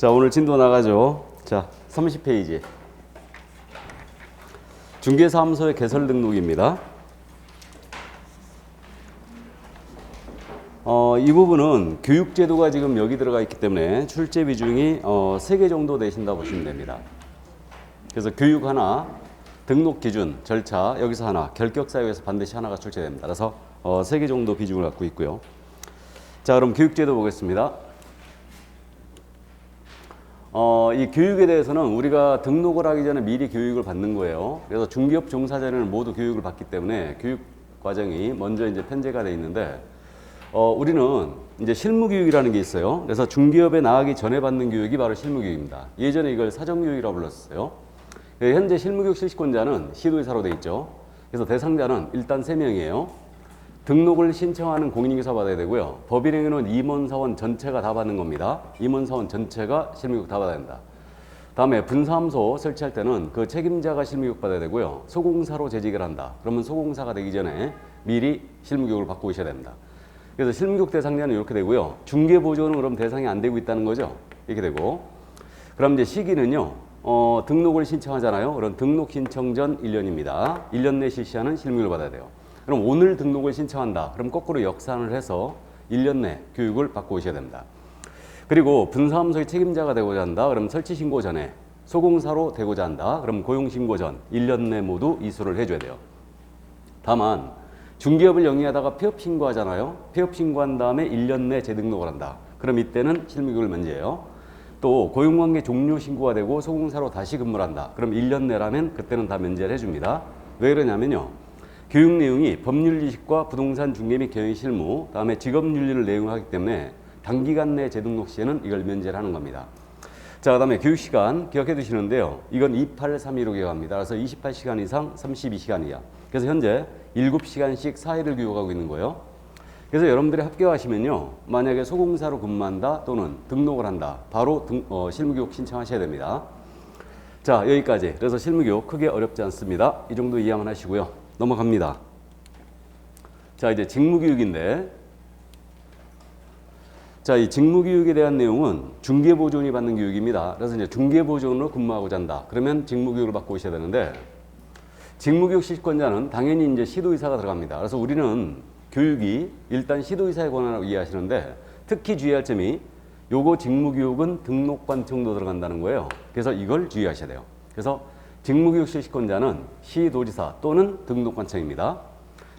자, 오늘 진도 나가죠. 자, 30페이지. 중개사무소의 개설 등록입니다. 이 부분은 교육제도가 지금 여기 들어가 있기 때문에 출제 비중이 3개 정도 되신다 보시면 됩니다. 그래서 교육 하나, 등록 기준, 절차 여기서 하나, 결격사유에서 반드시 하나가 출제됩니다. 그래서 3개 정도 비중을 갖고 있고요. 자, 그럼 교육제도 보겠습니다. 이 교육에 대해서는 우리가 등록을 하기 전에 미리 교육을 받는 거예요. 그래서 중개업 종사자는 모두 교육을 받기 때문에 교육 과정이 먼저 이제 편제가 되어 있는데, 우리는 이제 실무교육이라는 게 있어요. 그래서 중개업에 나가기 전에 받는 교육이 바로 실무교육입니다. 예전에 이걸 사정교육이라고 불렀어요. 현재 실무교육 실시권자는 시도의사로 되어 있죠. 그래서 대상자는 일단 3명이에요. 등록을 신청하는 공인인증서 받아야 되고요. 법인행위는 임원사원 전체가 다 받는 겁니다. 임원사원 전체가 실무교육 다 받아야 된다. 다음에 분사무소 설치할 때는 그 책임자가 실무교육 받아야 되고요. 소공사로 재직을 한다. 그러면 소공사가 되기 전에 미리 실무교육을 받고 오셔야 됩니다. 그래서 실무교육 대상자는 이렇게 되고요. 중개보조는 그럼 대상이 안 되고 있다는 거죠. 이렇게 되고. 그럼 이제 시기는요. 등록을 신청하잖아요. 그럼 등록 신청 전 1년입니다. 1년 내 실시하는 실무교육을 받아야 돼요. 그럼 오늘 등록을 신청한다. 그럼 거꾸로 역산을 해서 1년 내 교육을 받고 오셔야 됩니다. 그리고 분사무소의 책임자가 되고자 한다. 그럼 설치 신고 전에 소공사로 되고자 한다. 그럼 고용 신고 전 1년 내 모두 이수를 해줘야 돼요. 다만 중개업을 영위하다가 폐업 신고하잖아요. 폐업 신고한 다음에 1년 내 재등록을 한다. 그럼 이때는 실무교육을 면제해요. 또 고용관계 종료 신고가 되고 소공사로 다시 근무를 한다. 그럼 1년 내라면 그때는 다 면제를 해줍니다. 왜 그러냐면요. 교육 내용이 법률 지식과 부동산 중개 및 경영 실무, 다음에 직업윤리를 내용을 하기 때문에 단기간 내 재등록 시에는 이걸 면제를 하는 겁니다. 자, 그 다음에 교육 시간 기억해 두시는데요. 이건 28315 기억합니다. 그래서 28시간 이상 32시간 이하. 그래서 현재 7시간씩 4일을 교육하고 있는 거예요. 그래서 여러분들이 합격하시면요. 만약에 소공사로 근무한다 또는 등록을 한다. 바로 실무교육 신청하셔야 됩니다. 자, 여기까지. 그래서 실무교육 크게 어렵지 않습니다. 이 정도 이해만 하시고요. 넘어갑니다. 자, 이제 직무교육인데, 자, 이 직무교육에 대한 내용은 중개보조원이 받는 교육입니다. 그래서 이제 중개보조원으로 근무하고자 한다. 그러면 직무교육을 받고 오셔야 되는데, 직무교육 실시권자는 당연히 이제 시도의사가 들어갑니다. 그래서 우리는 교육이 일단 시도의사의 권한으로 이해하시는데, 특히 주의할 점이 요거 직무교육은 등록관청도 들어간다는 거예요. 그래서 이걸 주의하셔야 돼요. 그래서 직무교육 실시권자는 시도지사 또는 등록관청입니다.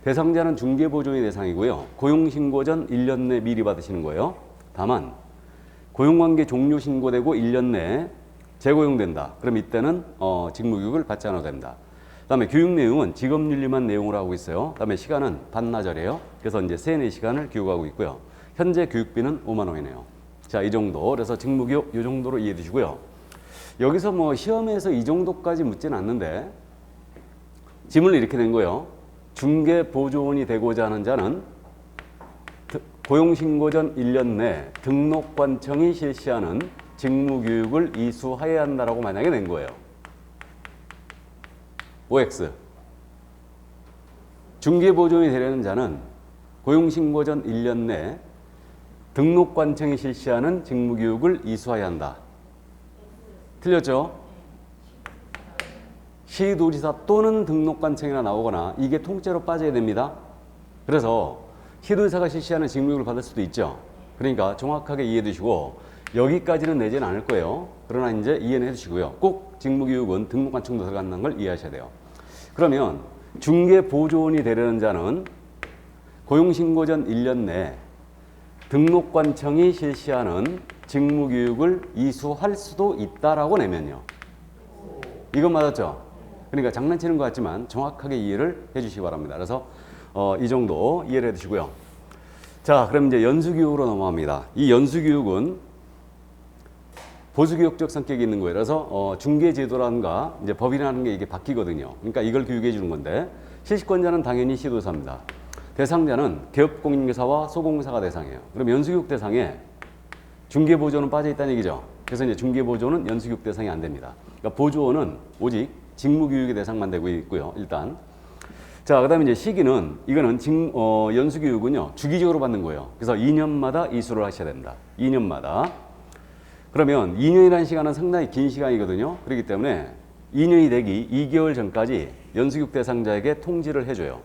대상자는 중개보조원이 대상이고요. 고용신고 전 1년 내 미리 받으시는 거예요. 다만 고용관계 종료 신고되고 1년 내에 재고용된다. 그럼 이때는 직무교육을 받지 않아도 됩니다. 그다음에 교육 내용은 직업윤리만 내용으로 하고 있어요. 그다음에 시간은 반나절이에요. 그래서 이제 3, 4시간을 교육하고 있고요. 현재 교육비는 5만 원이네요. 자, 이 정도. 그래서 직무교육 이 정도로 이해해 두시고요. 여기서 뭐 시험에서 이 정도까지 묻지는 않는데 질문이 이렇게 된 거예요. 중개보조원이 되고자 하는 자는 고용신고 전 1년 내 등록관청이 실시하는 직무교육을 이수하여야 한다라고 만약에 낸 거예요. OX. 중개보조원이 되려는 자는 고용신고 전 1년 내 등록관청이 실시하는 직무교육을 이수하여야 한다. 틀렸죠? 시도지사 또는 등록관청이나 나오거나 이게 통째로 빠져야 됩니다. 그래서 시도지사가 실시하는 직무교육을 받을 수도 있죠. 그러니까 정확하게 이해해 두시고 여기까지는 내지는 않을 거예요. 그러나 이제 이해는 해 두시고요. 꼭 직무교육은 등록관청도 들어간다는 걸 이해하셔야 돼요. 그러면 중개보조원이 되려는 자는 고용신고 전 1년 내 등록관청이 실시하는 직무교육을 이수할 수도 있다라고 내면요. 이건 맞았죠? 그러니까 장난치는 것 같지만 정확하게 이해를 해주시기 바랍니다. 그래서 이 정도 이해를 해두시고요. 자, 그럼 이제 연수교육으로 넘어갑니다. 이 연수교육은 보수교육적 성격이 있는 거예요. 그래서 중개제도라든가 이제 법이라는 게 이게 바뀌거든요. 그러니까 이걸 교육해 주는 건데 실시권자는 당연히 시도사입니다. 대상자는 개업공인중개사와 소공사가 대상이에요. 그럼 연수교육 대상에 중개보조는 빠져 있다는 얘기죠. 그래서 이제 중개보조는 연수교육 대상이 안 됩니다. 그러니까 보조원은 오직 직무교육의 대상만 되고 있고요. 일단. 자, 그 다음에 이제 시기는, 이거는 연수교육은요, 주기적으로 받는 거예요. 그래서 2년마다 이수를 하셔야 됩니다. 2년마다. 그러면 2년이라는 시간은 상당히 긴 시간이거든요. 그렇기 때문에 2년이 되기 2개월 전까지 연수교육 대상자에게 통지를 해줘요.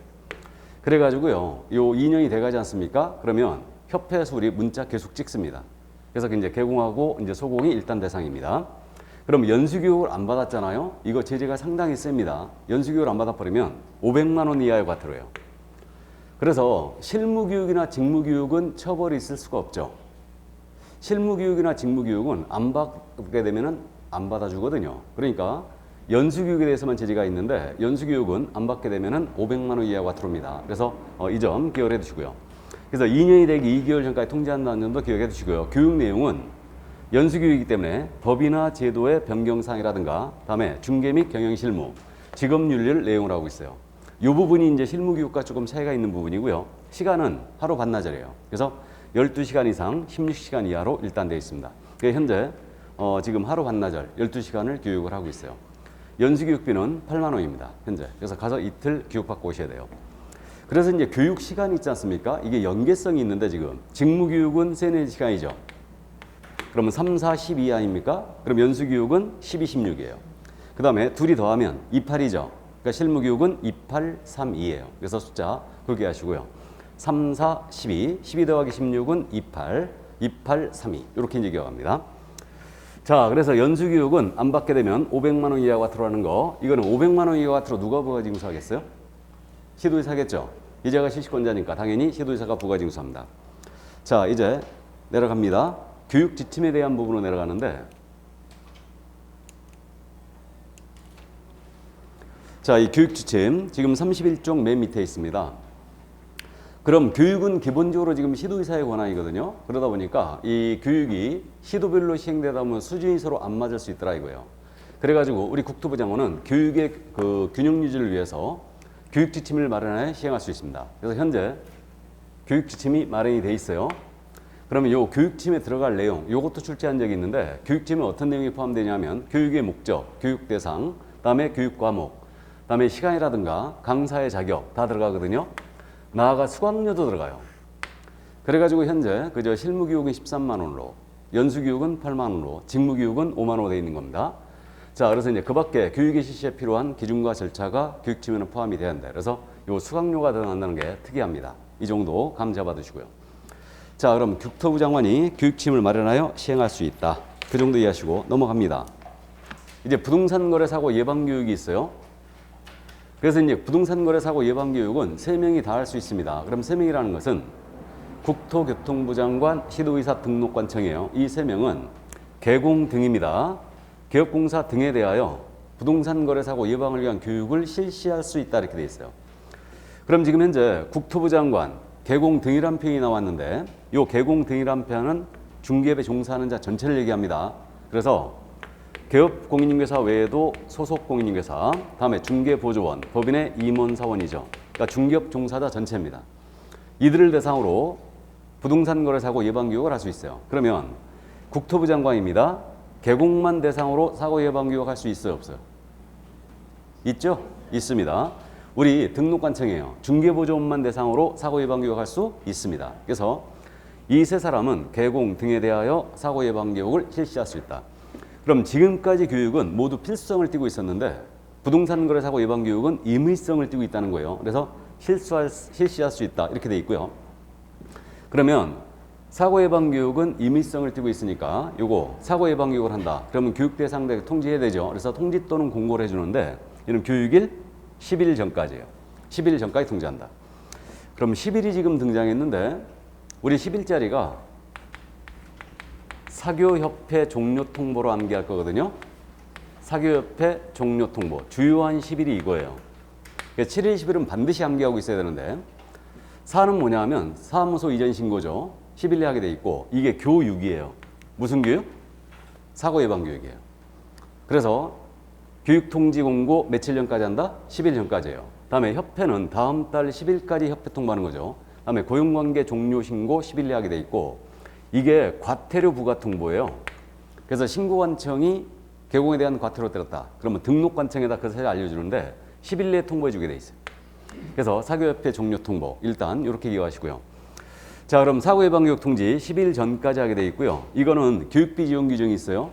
그래가지고요, 요 2년이 돼가지 않습니까? 그러면 협회에서 우리 문자 계속 찍습니다. 그래서 이제 개공하고 이제 소공이 일단 대상입니다. 그럼 연수교육을 안 받았잖아요. 이거 제재가 상당히 셉니다. 연수교육을 안 받아버리면 500만 원 이하의 과태료예요. 그래서 실무교육이나 직무교육은 처벌이 있을 수가 없죠. 실무교육이나 직무교육은 안 받게 되면 안 받아주거든요. 그러니까 연수교육에 대해서만 제재가 있는데 연수교육은 안 받게 되면 500만 원 이하 과태료입니다. 그래서 이 점 기억해 두시고요. 그래서 2년이 되기 2개월 전까지 통지한다는 점도 기억해 두시고요. 교육 내용은 연수교육이기 때문에 법이나 제도의 변경사항이라든가 다음에 중개 및 경영실무, 직업윤리를 내용을 하고 있어요. 이 부분이 이제 실무교육과 조금 차이가 있는 부분이고요. 시간은 하루 반나절이에요. 그래서 12시간 이상 16시간 이하로 일단 되어 있습니다. 현재 지금 하루 반나절 12시간을 교육을 하고 있어요. 연수교육비는 8만 원입니다. 현재. 그래서 가서 이틀 교육받고 오셔야 돼요. 그래서 이제 교육 시간이 있지 않습니까? 이게 연계성이 있는데 지금 직무교육은 3, 4시간이죠. 그러면 3, 4, 12 아닙니까? 그럼 연수교육은 12, 16이에요. 그 다음에 둘이 더하면 28이죠. 그러니까 실무교육은 28, 3, 2예요. 그래서 숫자 그렇게 하시고요. 3, 4, 12, 12 더하기 16은 28, 28, 3, 2 이렇게 이제 기억합니다. 자, 그래서 연수교육은 안 받게 되면 500만 원 이하가 들어가는 거. 이거는 500만 원 이하가 들어 누가 부가징수하겠어요? 시도의사겠죠. 이자가 실시권자니까 당연히 시도의사가 부가징수합니다. 자, 이제 내려갑니다. 교육 지침에 대한 부분으로 내려가는데, 자, 이 교육 지침 지금 31쪽 맨 밑에 있습니다. 그럼 교육은 기본적으로 지금 시도의사의 권한이거든요. 그러다 보니까 이 교육이 시도별로 시행되다 보면 수준이 서로 안 맞을 수 있더라 이거예요. 그래가지고 우리 국토부 장관은 교육의 그 균형 유지를 위해서 교육 지침을 마련해 시행할 수 있습니다. 그래서 현재 교육 지침이 마련이 돼 있어요. 그러면 요 교육 지침에 들어갈 내용, 요것도 출제한 적이 있는데 교육 지침에 어떤 내용이 포함되냐면 교육의 목적, 교육 대상, 다음에 교육 과목, 다음에 시간이라든가 강사의 자격 다 들어가거든요. 나아가 수강료도 들어가요. 그래가지고 현재 그저 실무교육은 13만 원으로, 연수교육은 8만 원으로, 직무교육은 5만 원으로 되어 있는 겁니다. 자, 그래서 이제 그 밖에 교육의 실시에 필요한 기준과 절차가 교육 지침에는 포함이 되어야 한다. 그래서 요 수강료가 들어간다는 게 특이합니다. 이 정도 감 잡아두시고요. 자, 그럼 국토부 장관이 교육 지침을 마련하여 시행할 수 있다. 그 정도 이해하시고 넘어갑니다. 이제 부동산 거래 사고 예방 교육이 있어요. 그래서 이제 부동산 거래 사고 예방 교육은 3명이 다 할 수 있습니다. 그럼 3명이라는 것은 국토교통부 장관, 시도의사 등록관청이에요. 이 3명은 개공 등입니다. 개업공사 등에 대하여 부동산 거래 사고 예방을 위한 교육을 실시할 수 있다 이렇게 돼 있어요. 그럼 지금 현재 국토부 장관, 개공 등이란 표현이 나왔는데 이 개공 등이란 표현은 중개업에 종사하는 자 전체를 얘기합니다. 그래서 개업 공인중개사 외에도 소속 공인중개사, 다음에 중개보조원, 법인의 임원사원이죠. 그러니까 중개업 종사자 전체입니다. 이들을 대상으로 부동산 거래 사고 예방 교육을 할 수 있어요. 그러면 국토부 장관입니다. 개공만 대상으로 사고 예방 교육 할 수 있어요, 없어요? 있죠? 있습니다. 우리 등록관청이에요. 중개보조원만 대상으로 사고 예방 교육 할 수 있습니다. 그래서 이 세 사람은 개공 등에 대하여 사고 예방 교육을 실시할 수 있다. 그럼 지금까지 교육은 모두 필수성을 띠고 있었는데 부동산 거래 사고 예방 교육은 임의성을 띠고 있다는 거예요. 그래서 실시할 수 있다 이렇게 돼 있고요. 그러면 사고 예방 교육은 임의성을 띠고 있으니까 요거 사고 예방 교육을 한다. 그러면 교육 대상자에게 통지해야 되죠. 그래서 통지 또는 공고를 해주는데 이는 교육일 10일 전까지예요. 10일 전까지 통지한다. 그럼 10일이 지금 등장했는데 우리 10일짜리가 사교협회 종료 통보로 암기할 거거든요. 사교협회 종료 통보. 주요한 10일이 이거예요. 7일, 10일은 반드시 암기하고 있어야 되는데 사는 뭐냐 하면 사무소 이전 신고죠. 10일에 하게 돼 있고 이게 교육이에요. 무슨 교육? 사고 예방 교육이에요. 그래서 교육 통지 공고 며칠 전까지 한다? 10일 전까지예요. 다음에 협회는 다음 달 10일까지 협회 통보하는 거죠. 다음에 고용관계 종료 신고 10일에 하게 돼 있고 이게 과태료 부과 통보예요. 그래서 신고관청이 개공에 대한 과태료 때렸다. 그러면 등록관청에다 그 사실 알려주는데 10일 내에 통보해 주게 돼 있어요. 그래서 사교협회 종료 통보 일단 이렇게 기억하시고요. 자, 그럼 사고예방교육 통지 10일 전까지 하게 돼 있고요. 이거는 교육비 지원 규정이 있어요.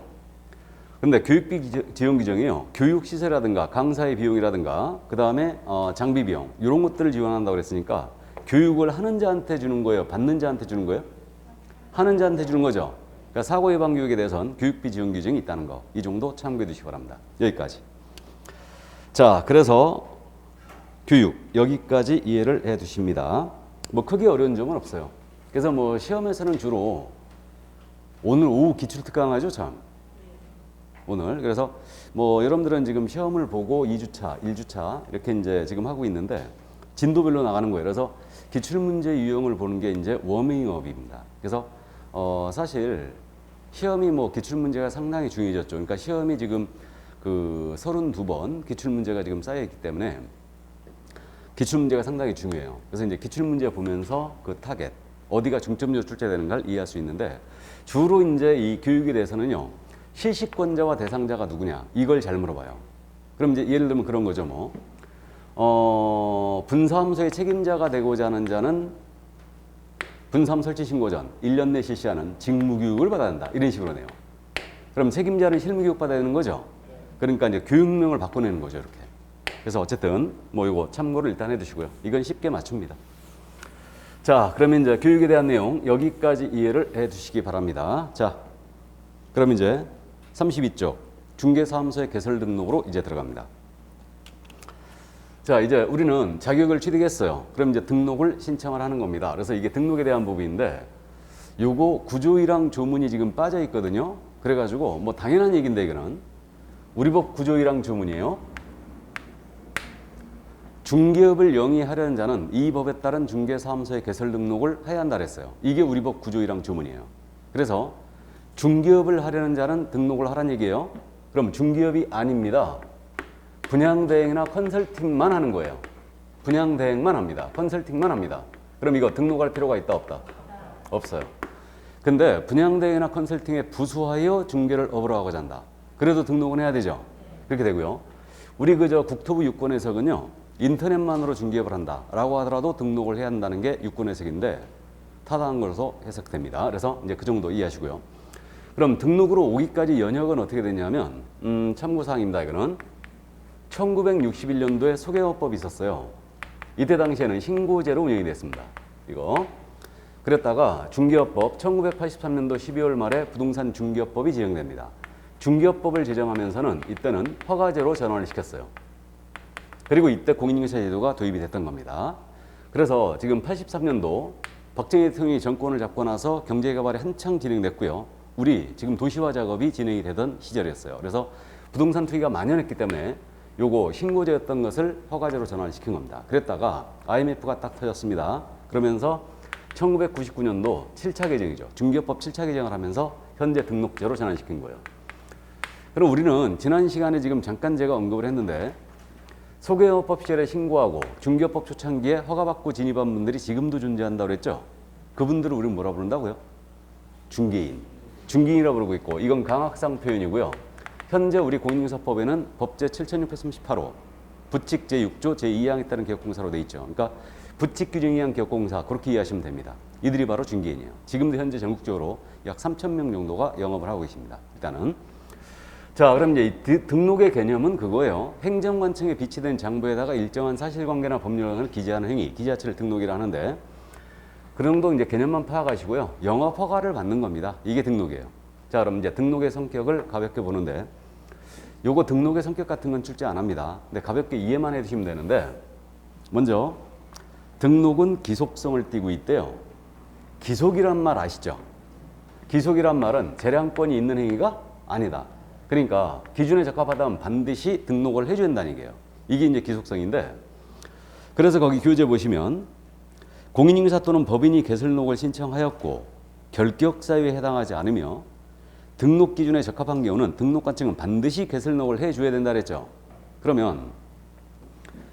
근데 교육비 지원 규정이요. 교육시설이라든가 강사의 비용이라든가 그 다음에 장비 비용 이런 것들을 지원한다고 그랬으니까 교육을 하는 자한테 주는 거예요? 받는 자한테 주는 거예요? 하는 자한테 주는 거죠. 그러니까 사고예방교육에 대해서는 교육비 지원 규정이 있다는 거. 이 정도 참고해 두시기 바랍니다. 여기까지. 자, 그래서 교육 여기까지 이해를 해 두십니다. 뭐 크게 어려운 점은 없어요. 그래서 뭐 시험에서는 주로 오늘 오후 기출특강하죠, 참. 오늘. 그래서 뭐 여러분들은 지금 시험을 보고 2주차, 1주차 이렇게 이제 지금 하고 있는데 진도별로 나가는 거예요. 그래서 기출문제 유형을 보는 게 이제 워밍업입니다. 그래서 사실 시험이 뭐 기출문제가 상당히 중요해졌죠. 그러니까 시험이 지금 그 32번 기출문제가 지금 쌓여있기 때문에 기출문제가 상당히 중요해요. 그래서 이제 기출문제 보면서 그 타겟, 어디가 중점적으로 출제되는가를 이해할 수 있는데 주로 이제 이 교육에 대해서는요. 실시권자와 대상자가 누구냐 이걸 잘 물어봐요. 그럼 이제 예를 들면 그런 거죠. 뭐 분사함수의 책임자가 되고자 하는 자는 분사함 설치 신고 전 1년 내 실시하는 직무교육을 받아야 한다. 이런 식으로 내요. 그럼 책임자는 실무교육 받아야 되는 거죠. 그러니까 이제 교육명을 바꿔내는 거죠. 이렇게. 그래서 어쨌든 뭐 이거 참고를 일단 해두시고요. 이건 쉽게 맞춥니다. 자, 그러면 이제 교육에 대한 내용 여기까지 이해를 해두시기 바랍니다. 자, 그럼 이제 32쪽 중개사무소의 개설 등록으로 이제 들어갑니다. 자, 이제 우리는 자격을 취득했어요. 그럼 이제 등록을 신청을 하는 겁니다. 그래서 이게 등록에 대한 부분인데 요거 구조1항 조문이 지금 빠져 있거든요. 그래가지고 뭐 당연한 얘기인데 이거는 우리 법 구조1항 조문이에요. 중개업을 영위하려는 자는 이 법에 따른 중개사무소의 개설 등록을 해야 한다 그랬어요. 이게 우리 법 구조1항 조문이에요. 그래서 중개업을 하려는 자는 등록을 하라는 얘기예요. 그럼 중개업이 아닙니다. 분양대행이나 컨설팅만 하는 거예요. 분양대행만 합니다. 컨설팅만 합니다. 그럼 이거 등록할 필요가 있다 없다? 없어요. 근데 분양대행이나 컨설팅에 부수하여 중개를 업으로 하고자 한다. 그래도 등록은 해야 되죠. 그렇게 되고요. 우리 그저 국토부 유권 해석은요. 인터넷만으로 중개업을 한다라고 하더라도 등록을 해야 한다는 게 유권 해석인데 타당한 것으로 해석됩니다. 그래서 이제 그 정도 이해하시고요. 그럼 등록으로 오기까지 연역은 어떻게 되냐면 참고사항입니다. 이거는 1961년도에 소개업법이 있었어요. 이때 당시에는 신고제로 운영이 됐습니다. 이거 그랬다가 중개업법 1983년도 12월 말에 부동산 중개업법이 제정됩니다. 중개업법을 제정하면서는 이때는 허가제로 전환을 시켰어요. 그리고 이때 공인중개사 제도가 도입이 됐던 겁니다. 그래서 지금 83년도 박정희 대통령이 정권을 잡고 나서 경제개발이 한창 진행됐고요. 우리 지금 도시화 작업이 진행이 되던 시절이었어요. 그래서 부동산 투기가 만연했기 때문에 요거 신고제였던 것을 허가제로 전환시킨 겁니다. 그랬다가 IMF가 딱 터졌습니다. 그러면서 1999년도 7차 개정이죠. 중개업법 7차 개정을 하면서 현재 등록제로 전환시킨 거예요. 그럼 우리는 지난 시간에 지금 잠깐 제가 언급을 했는데 소개업법 시절에 신고하고 중개업법 초창기에 허가받고 진입한 분들이 지금도 존재한다고 그랬죠. 그분들을 우리는 뭐라 부른다고요? 중개인. 중개인이라고 부르고 있고 이건 강학상 표현이고요. 현재 우리 공인중개사법에는 법제 7638호 부칙 제6조 제2항에 따른 개업공사로 돼 있죠. 그러니까 부칙 규정에 의한 개업공사 그렇게 이해하시면 됩니다. 이들이 바로 중개인이에요. 지금도 현재 전국적으로 약 3,000명 정도가 영업을 하고 계십니다. 일단은 자, 그럼 이제 등록의 개념은 그거예요. 행정관청에 비치된 장부에다가 일정한 사실관계나 법률을 기재하는 행위, 기재 자체를 등록이라 하는데 그 정도 이제 개념만 파악하시고요. 영업 허가를 받는 겁니다. 이게 등록이에요. 자, 그럼 이제 등록의 성격을 가볍게 보는데 요거 등록의 성격 같은 건 출제 안 합니다. 근데 가볍게 이해만 해두시면 되는데 먼저 등록은 기속성을 띠고 있대요. 기속이란 말 아시죠? 기속이란 말은 재량권이 있는 행위가 아니다. 그러니까 기준에 적합하다면 반드시 등록을 해줘야 된다는 얘기예요. 이게 이제 기속성인데 그래서 거기 교재 보시면 공인중개사 또는 법인이 개설등록을 신청하였고 결격사유에 해당하지 않으며 등록 기준에 적합한 경우는 등록관청은 반드시 개설등록을 해줘야 된다 그랬죠. 그러면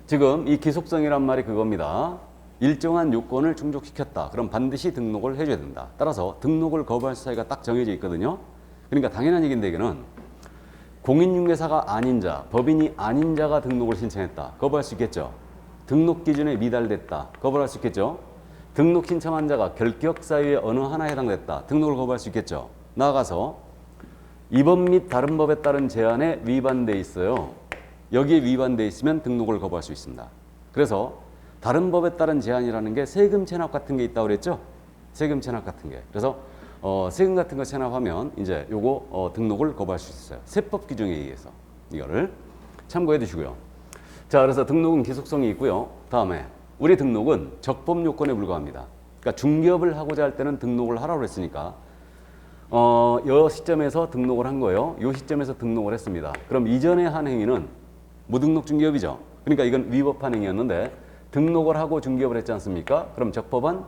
지금 이 기속성이란 말이 그겁니다. 일정한 요건을 충족시켰다. 그럼 반드시 등록을 해줘야 된다. 따라서 등록을 거부할 사유가 딱 정해져 있거든요. 그러니까 당연한 얘기인데 이거는 공인중개사가 아닌 자, 법인이 아닌 자가 등록을 신청했다. 거부할 수 있겠죠. 등록 기준에 미달됐다. 거부할 수 있겠죠. 등록 신청한 자가 결격 사유의 어느 하나에 해당됐다. 등록을 거부할 수 있겠죠. 나아가서 이번 및 다른 법에 따른 제한에 위반돼 있어요. 여기에 위반돼 있으면 등록을 거부할 수 있습니다. 그래서 다른 법에 따른 제한이라는 게 세금 체납 같은 게 있다고 그랬죠. 세금 체납 같은 게. 그래서 세금 같은 거 체납하면 이제 요거 등록을 거부할 수 있어요. 세법 규정에 의해서. 이거를 참고해 두시고요. 자, 그래서 등록은 기속성이 있고요. 다음에 우리 등록은 적법 요건에 불과합니다. 그러니까 중개업을 하고자 할 때는 등록을 하라고 했으니까 이 시점에서 등록을 한 거예요. 이 시점에서 등록을 했습니다. 그럼 이전에 한 행위는 무등록 중개업이죠. 그러니까 이건 위법한 행위였는데 등록을 하고 중개업을 했지 않습니까? 그럼 적법한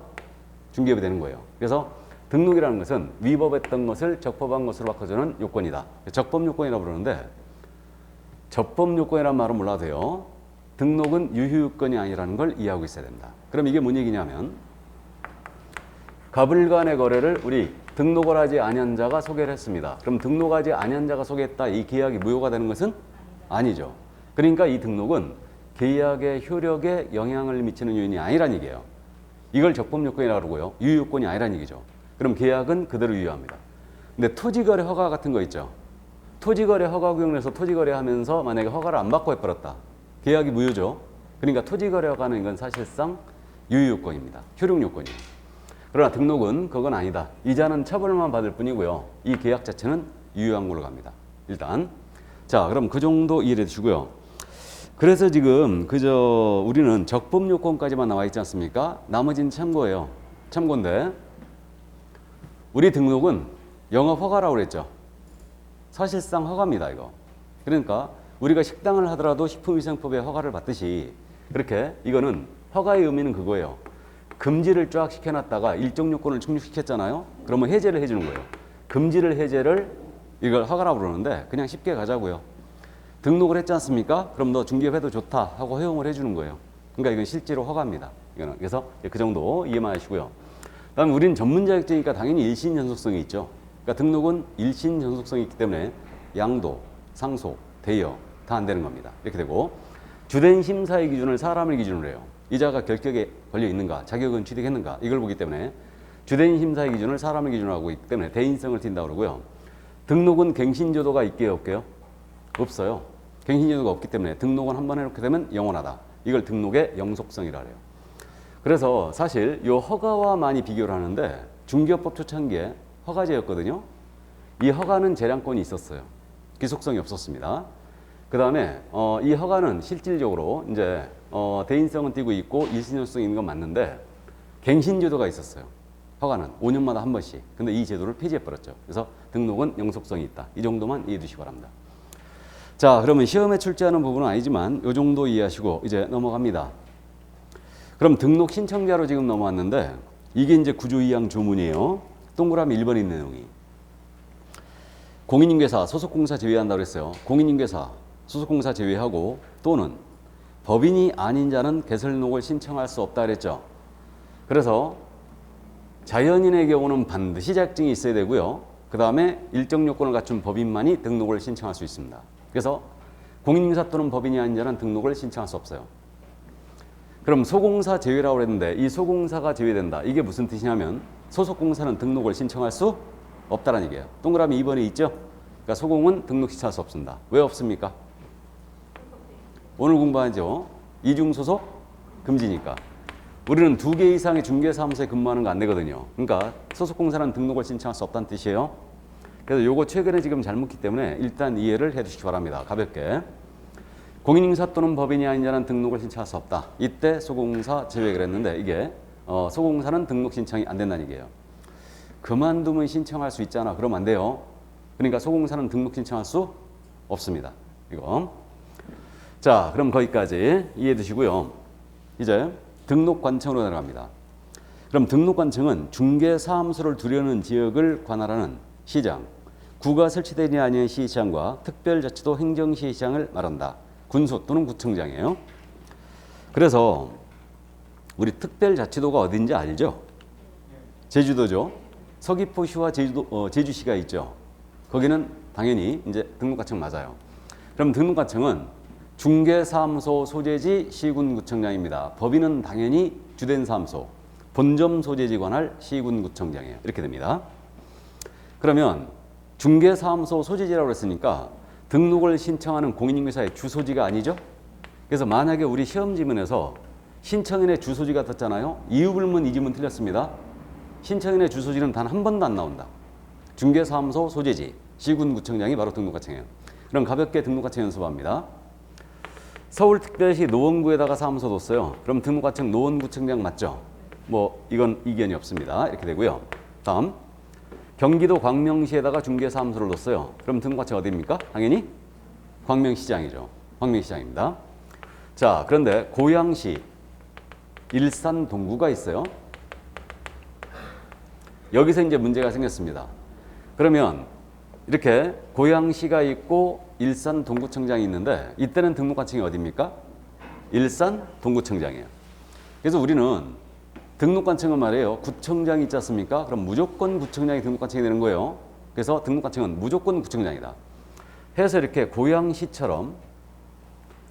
중개업이 되는 거예요. 그래서 등록이라는 것은 위법했던 것을 적법한 것으로 바꿔주는 요건이다. 적법 요건이라고 부르는데 적법 요건이라는 말은 몰라도 돼요. 등록은 유효 요건이 아니라는 걸 이해하고 있어야 된다. 그럼 이게 뭔 얘기냐면 갑을 간의 거래를 우리 등록을 하지 아니한 자가 소개를 했습니다. 그럼 등록하지 아니한 자가 소개했다. 이 계약이 무효가 되는 것은 아니죠. 그러니까 이 등록은 계약의 효력에 영향을 미치는 요인이 아니란 얘기예요. 이걸 적법 요건이라고 그러고요. 유효 요건이 아니란 얘기죠. 그럼 계약은 그대로 유효합니다. 근데 토지거래 허가 같은 거 있죠. 토지거래 허가 구역을 내서 토지거래 하면서 만약에 허가를 안 받고 해버렸다. 계약이 무효죠. 그러니까 토지거래 허가는 이건 사실상 유효 요건입니다. 효력 요건이에요. 그러나 등록은 그건 아니다. 이자는 처벌만 받을 뿐이고요. 이 계약 자체는 유효한 걸로 갑니다. 일단 자, 그럼 그 정도 이해해 주시고요. 그래서 지금 그저 우리는 적법 요건까지만 나와 있지 않습니까? 나머지는 참고예요. 참고인데 우리 등록은 영업 허가라고 그랬죠. 사실상 허가입니다, 이거. 그러니까 우리가 식당을 하더라도 식품위생법의 허가를 받듯이 그렇게 이거는 허가의 의미는 그거예요. 금지를 쫙 시켜놨다가 일정 요건을 충족시켰잖아요. 그러면 해제를 해주는 거예요. 금지를 해제를 이걸 허가라고 그러는데 그냥 쉽게 가자고요. 등록을 했지 않습니까? 그럼 너 중개업해도 좋다 하고 허용을 해주는 거예요. 그러니까 이건 실제로 허가입니다. 이거는. 그래서 그 정도 이해만 하시고요. 다음 우리는 전문 자격증이니까 당연히 일신 전속성이 있죠. 그러니까 등록은 일신 전속성이 있기 때문에 양도, 상속, 대여 다 안 되는 겁니다. 이렇게 되고 주된 심사의 기준을 사람을 기준으로 해요. 이자가 결격에 걸려 있는가, 자격은 취득했는가 이걸 보기 때문에 주된 심사의 기준을 사람을 기준으로 하고 있기 때문에 대인성을 띈다고 그러고요. 등록은 갱신제도가 있게요, 없게요? 없어요. 갱신제도가 없기 때문에 등록은 한 번 해놓게 되면 영원하다. 이걸 등록의 영속성이라 해요. 그래서 사실 이 허가와 많이 비교를 하는데 중개업법 초창기에 허가제였거든요. 이 허가는 재량권이 있었어요. 기속성이 없었습니다. 그 다음에 이 허가는 실질적으로 이제 대인성은 띄고 있고 일신전속성이 있는 건 맞는데 갱신제도가 있었어요. 허가는 5년마다 한 번씩. 근데 이 제도를 폐지해버렸죠. 그래서 등록은 영속성이 있다. 이 정도만 이해해 주시기 바랍니다. 자, 그러면 시험에 출제하는 부분은 아니지만 이 정도 이해하시고 이제 넘어갑니다. 그럼 등록 신청자로 지금 넘어왔는데 이게 이제 구조 2항 조문이에요. 동그라미 1번에 있는 내용이. 공인중개사, 소속공사 제외한다고 그랬어요. 공인중개사, 소속공사 제외하고 또는 법인이 아닌 자는 개설등록을 신청할 수 없다 그랬죠. 그래서 자연인의 경우는 반드시 자격증이 있어야 되고요. 그 다음에 일정 요건을 갖춘 법인만이 등록을 신청할 수 있습니다. 그래서 공인중개사 또는 법인이 아닌 자는 등록을 신청할 수 없어요. 그럼 소공사 제외라고 그랬는데 이 소공사가 제외된다. 이게 무슨 뜻이냐면 소속공사는 등록을 신청할 수 없다는 얘기예요. 동그라미 2번에 있죠. 그러니까 소공은 등록 신청할 수 없습니다. 왜 없습니까? 오늘 공부하죠. 이중소속 금지니까. 우리는 2개 이상의 중개사무소에 근무하는 거 안 되거든요. 그러니까 소속공사는 등록을 신청할 수 없다는 뜻이에요. 그래서 요거 최근에 지금 잘 묻기 때문에 일단 이해를 해 주시기 바랍니다. 가볍게. 공인중개사 또는 법인이 아닌 자는 등록을 신청할 수 없다. 이때 소공사 제외를 했는데 이게 소공사는 등록 신청이 안 된다는 얘기예요. 그만두면 신청할 수 있잖아. 그러면 안 돼요. 그러니까 소공사는 등록 신청할 수 없습니다. 이거. 자, 그럼 거기까지 이해해 두시고요. 이제 등록관청으로 내려갑니다. 그럼 등록관청은 중개사무소를 두려는 지역을 관할하는 시장, 구가 설치되지 아니한 시시장과 특별자치도 행정시시장을 말한다. 군소 또는 구청장이에요. 그래서 우리 특별자치도가 어딘지 알죠? 제주도죠. 서귀포시와 제주시가 있죠. 거기는 당연히 이제 등록관청 맞아요. 그럼 등록관청은 중개사무소 소재지 시군구청장입니다. 법인은 당연히 주된 사무소, 본점 소재지 관할 시군구청장이에요. 이렇게 됩니다. 그러면 중개사무소 소재지라고 했으니까 등록을 신청하는 공인중개사의 주소지가 아니죠? 그래서 만약에 우리 시험 지문에서 신청인의 주소지가 떴잖아요. 이유불문 이 지문 틀렸습니다. 신청인의 주소지는 단 한 번도 안 나온다. 중개사무소 소재지 시군구청장이 바로 등록과청이에요. 그럼 가볍게 등록과청 연습합니다. 서울특별시 노원구에다가 사무소 뒀어요. 그럼 등록과청 노원구청장 맞죠? 뭐 이건 이견이 없습니다. 이렇게 되고요. 다음 경기도 광명시에다가 중개사무소를 뒀어요. 그럼 등록과청 어디입니까? 당연히 광명시장이죠. 광명시장입니다. 자, 그런데 고양시, 일산, 동구가 있어요. 여기서 이제 문제가 생겼습니다. 그러면 이렇게 고양시가 있고 일산 동구청장이 있는데 이때는 등록관청이 어디입니까? 일산 동구청장이에요. 그래서 우리는 등록관청은 말이에요. 구청장이 있지 않습니까? 그럼 무조건 구청장이 등록관청이 되는 거예요. 그래서 등록관청은 무조건 구청장이다. 해서 이렇게 고양시처럼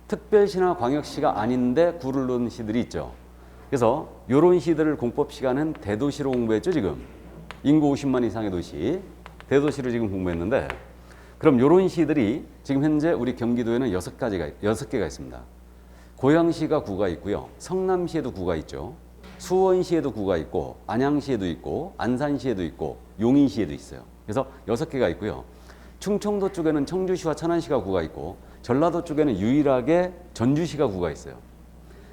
특별시나 광역시가 아닌데 구를 넣은 시들이 있죠. 그래서 이런 시들을 공법 시간은 대도시로 공부했죠, 지금. 인구 50만 이상의 도시, 대도시로 지금 공부했는데, 그럼 이런 시들이 지금 현재 우리 경기도에는 6개가 있습니다. 고양시가 구가 있고요. 성남시에도 구가 있죠. 수원시에도 구가 있고, 안양시에도 있고, 안산시에도 있고, 용인시에도 있어요. 그래서 6개가 있고요. 충청도 쪽에는 청주시와 천안시가 구가 있고, 전라도 쪽에는 유일하게 전주시가 구가 있어요.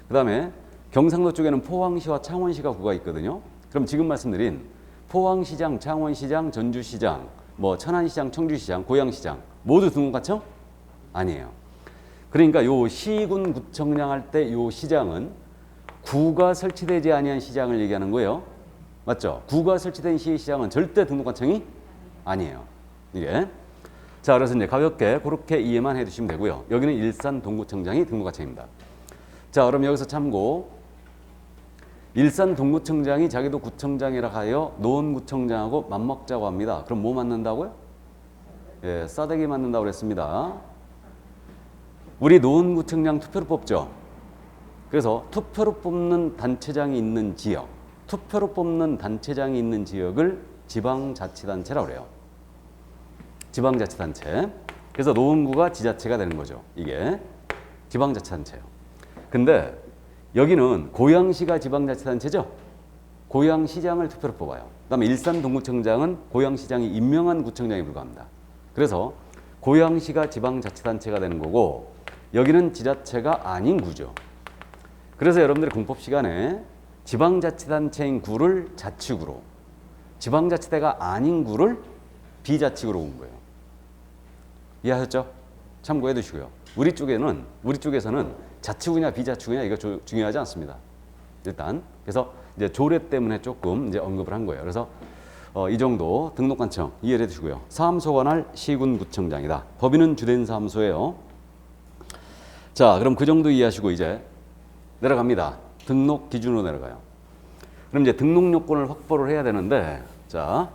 그 다음에 경상도 쪽에는 포항시와 창원시가 구가 있거든요. 그럼 지금 말씀드린 포항시장, 창원시장, 전주시장, 뭐 천안시장, 청주시장, 고양시장 모두 등록과청? 아니에요. 그러니까 요 시군 구청장 할 때 요 시장은 구가 설치되지 아니한 시장을 얘기하는 거예요. 맞죠? 구가 설치된 시장은 절대 등록과청이 아니에요. 이게. 자, 그래서 이제 가볍게 그렇게 이해만 해두시면 되고요. 여기는 일산 동구청장이 등록과청입니다. 자, 그럼 여기서 참고. 일산 동구청장이 자기도 구청장이라 하여 노원구청장하고 맞먹자고 합니다. 그럼 뭐 맞는다고요? 예, 싸대기 맞는다고 그랬습니다. 우리 노원구청장 투표로 뽑죠. 그래서 투표로 뽑는 단체장이 있는 지역, 투표로 뽑는 단체장이 있는 지역을 지방자치단체라고 그래요. 지방자치단체. 그래서 노원구가 지자체가 되는 거죠. 이게 지방자치단체예요. 근데 여기는 고양시가 지방자치단체죠. 고양시장을 투표로 뽑아요. 그다음에 일산 동구청장은 고양시장이 임명한 구청장에 불과합니다. 그래서 고양시가 지방자치단체가 되는 거고 여기는 지자체가 아닌 구죠. 그래서 여러분들이 공법 시간에 지방자치단체인 구를 자치구로, 지방자치대가 아닌 구를 비자치구로 공부해요. 이해하셨죠? 참고해 두시고요. 우리 쪽에서는 자치구냐 비자치구냐 이거 중요하지 않습니다. 일단 그래서 이제 조례 때문에 조금 이제 언급을 한 거예요. 그래서 이 정도 등록관청 이해해 주시고요. 사무소 관할 시군구청장이다. 법인은 주된 사무소예요. 자, 그럼 그 정도 이해하시고 이제 내려갑니다. 등록 기준으로 내려가요. 그럼 이제 등록 요건을 확보를 해야 되는데 자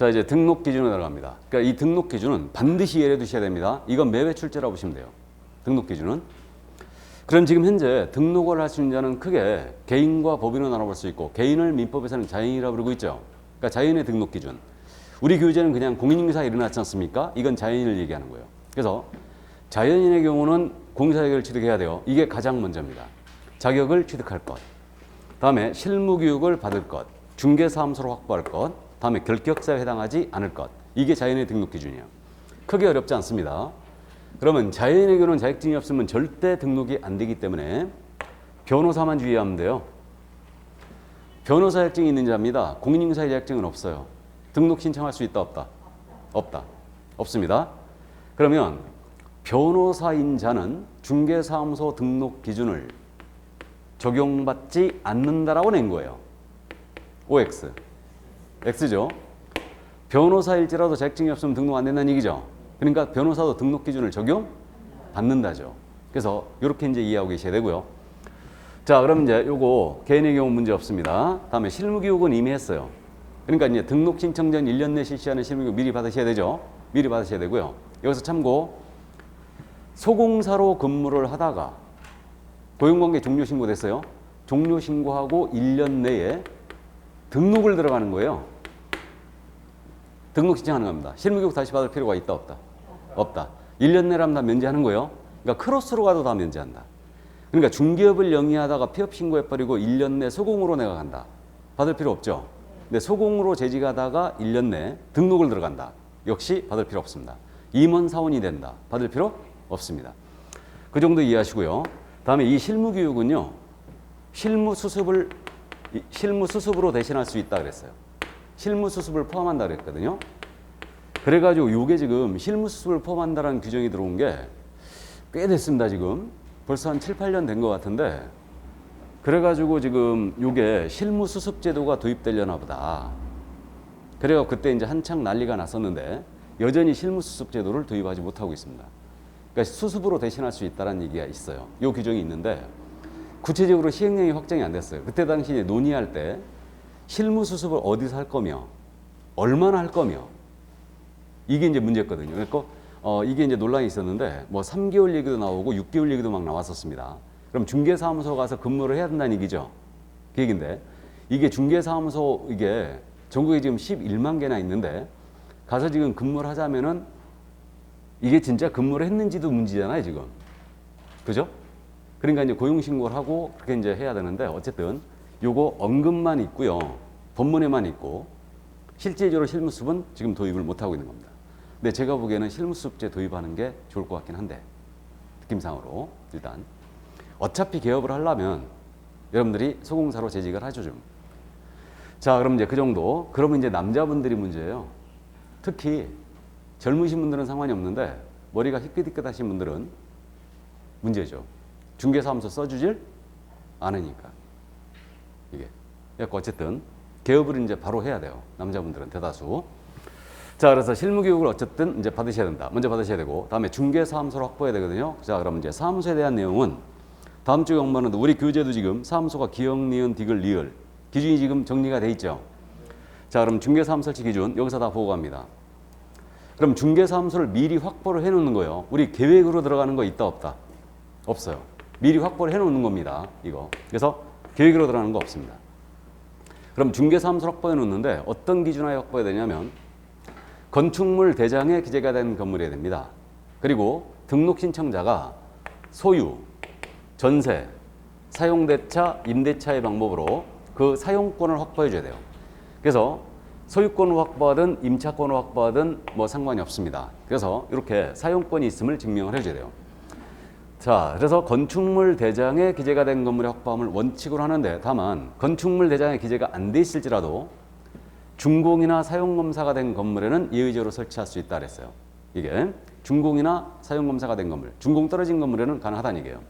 이제 등록 기준으로 내려갑니다. 그러니까 이 등록 기준은 반드시 이해해 두셔야 됩니다. 이건 매회 출제라고 보시면 돼요. 등록 기준은. 그럼 지금 현재 등록을 할 수 있는 자는 크게 개인과 법인으로 나눠볼 수 있고 개인을 민법에서는 자연이라고 부르고 있죠. 그러니까 자연의 등록 기준. 우리 교재는 그냥 공인중개사가 일어났지 않습니까? 이건 자연인을 얘기하는 거예요. 그래서 자연인의 경우는 공인사 자격을 취득해야 돼요. 이게 가장 먼저입니다. 자격을 취득할 것. 다음에 실무교육을 받을 것. 중개사무소로 확보할 것. 다음에 결격사에 해당하지 않을 것. 이게 자연의 등록 기준이에요. 크게 어렵지 않습니다. 그러면 자연인의 경우는 자격증이 없으면 절대 등록이 안 되기 때문에 변호사만 주의하면 돼요. 변호사 자격증이 있는 자입니다. 공인중개사 자격증은 없어요. 등록 신청할 수 있다 없다? 없다. 없습니다. 그러면 변호사인 자는 중개사무소 등록 기준을 적용받지 않는다라고 낸 거예요. OX. X죠. 변호사일지라도 자격증이 없으면 등록 안 된다는 얘기죠. 그러니까 변호사도 등록 기준을 적용받는다죠. 그래서 이렇게 이제 이해하고 계셔야 되고요. 자, 그럼 이제 요거 개인의 경우 문제 없습니다. 다음에 실무교육은 이미 했어요. 그러니까 이제 등록 신청 전 1년 내 실시하는 실무교육 미리 받으셔야 되죠. 미리 받으셔야 되고요. 여기서 참고 소공사로 근무를 하다가 고용관계 종료 신고됐어요. 종료 신고하고 1년 내에 등록을 들어가는 거예요. 등록 신청하는 겁니다. 실무교육 다시 받을 필요가 있다 없다? 없다. 1년 내라면 다 면제하는 거예요. 그러니까 크로스로 가도 다 면제한다. 그러니까 중개업을 영위하다가 폐업 신고해버리고 1년 내 소공으로 내가 간다. 받을 필요 없죠. 근데 소공으로 재직하다가 1년 내 등록을 들어간다. 역시 받을 필요 없습니다. 임원 사원이 된다. 받을 필요 없습니다. 그 정도 이해하시고요. 다음에 이 실무교육은요. 실무 수습으로 대신할 수 있다 그랬어요. 실무 수습을 포함한다 그랬거든요. 그래가지고 이게 지금 실무 수습을 포함한다라는 규정이 들어온 게 꽤 됐습니다. 지금 벌써 한 7, 8년 된 것 같은데 그래가지고 지금 이게 실무 수습 제도가 도입되려나 보다. 그래가 그때 이제 한창 난리가 났었는데 여전히 실무 수습 제도를 도입하지 못하고 있습니다. 그러니까 수습으로 대신할 수 있다는 얘기가 있어요. 이 규정이 있는데 구체적으로 시행령이 확정이 안 됐어요. 그때 당시에 논의할 때 실무 수습을 어디서 할 거며 얼마나 할 거며 이게 이제 문제였거든요. 그러니까 이게 이제 논란이 있었는데 뭐 3개월 얘기도 나오고 6개월 얘기도 막 나왔었습니다. 그럼 중개사무소 가서 근무를 해야 된다는 얘기죠. 그 얘기인데 이게 중개사무소 이게 전국에 지금 11만 개나 있는데 가서 지금 근무를 하자면은 이게 진짜 근무를 했는지도 문제잖아요, 지금. 그죠? 그러니까 이제 고용신고를 하고 그렇게 이제 해야 되는데 어쨌든 요거 언급만 있고요. 법문에만 있고 실제적으로 실무수습은 지금 도입을 못하고 있는 겁니다. 근데 제가 보기에는 실무수습제 도입하는 게 좋을 것 같긴 한데 느낌상으로 일단 어차피 개업을 하려면 여러분들이 소공사로 재직을 하죠 좀. 자 그럼 이제 그 정도. 그러면 이제 남자분들이 문제예요. 특히 젊으신 분들은 상관이 없는데 머리가 희끗희끗하신 분들은 문제죠. 중개사무소 써주질 않으니까 이게. 그러니까 어쨌든 개업을 이제 바로 해야 돼요. 남자분들은 대다수. 자 그래서 실무교육을 어쨌든 이제 받으셔야 된다. 먼저 받으셔야 되고 다음에 중개사무소를 확보해야 되거든요. 자 그럼 이제 사무소에 대한 내용은 다음 주 공부하는데 우리 교재도 지금 사무소가 기역, 니은, 디귿, 리을 기준이 지금 정리가 돼 있죠. 자 그럼 중개사무소 설치 기준 여기서 다 보고 갑니다. 그럼 중개사무소를 미리 확보를 해놓는 거예요. 우리 계획으로 들어가는 거 있다 없다? 없어요. 미리 확보를 해놓는 겁니다. 이거. 그래서 계획으로 들어가는 거 없습니다. 그럼 중개사무소를 확보해 놓는데 어떤 기준하에 확보해야 되냐면 건축물 대장에 기재가 된 건물이어야 됩니다. 그리고 등록 신청자가 소유, 전세, 사용대차, 임대차의 방법으로 그 사용권을 확보해 줘야 돼요. 그래서 소유권을 확보하든 임차권을 확보하든 뭐 상관이 없습니다. 그래서 이렇게 사용권이 있음을 증명을 해줘야 돼요. 자, 그래서 건축물 대장에 기재가 된 건물의 확보함을 원칙으로 하는데 다만 건축물 대장에 기재가 안 돼 있을지라도 준공이나 사용검사가 된 건물에는 예외적으로 설치할 수 있다 그랬어요. 이게 준공이나 사용검사가 된 건물, 준공 떨어진 건물에는 가능하다는 얘기예요.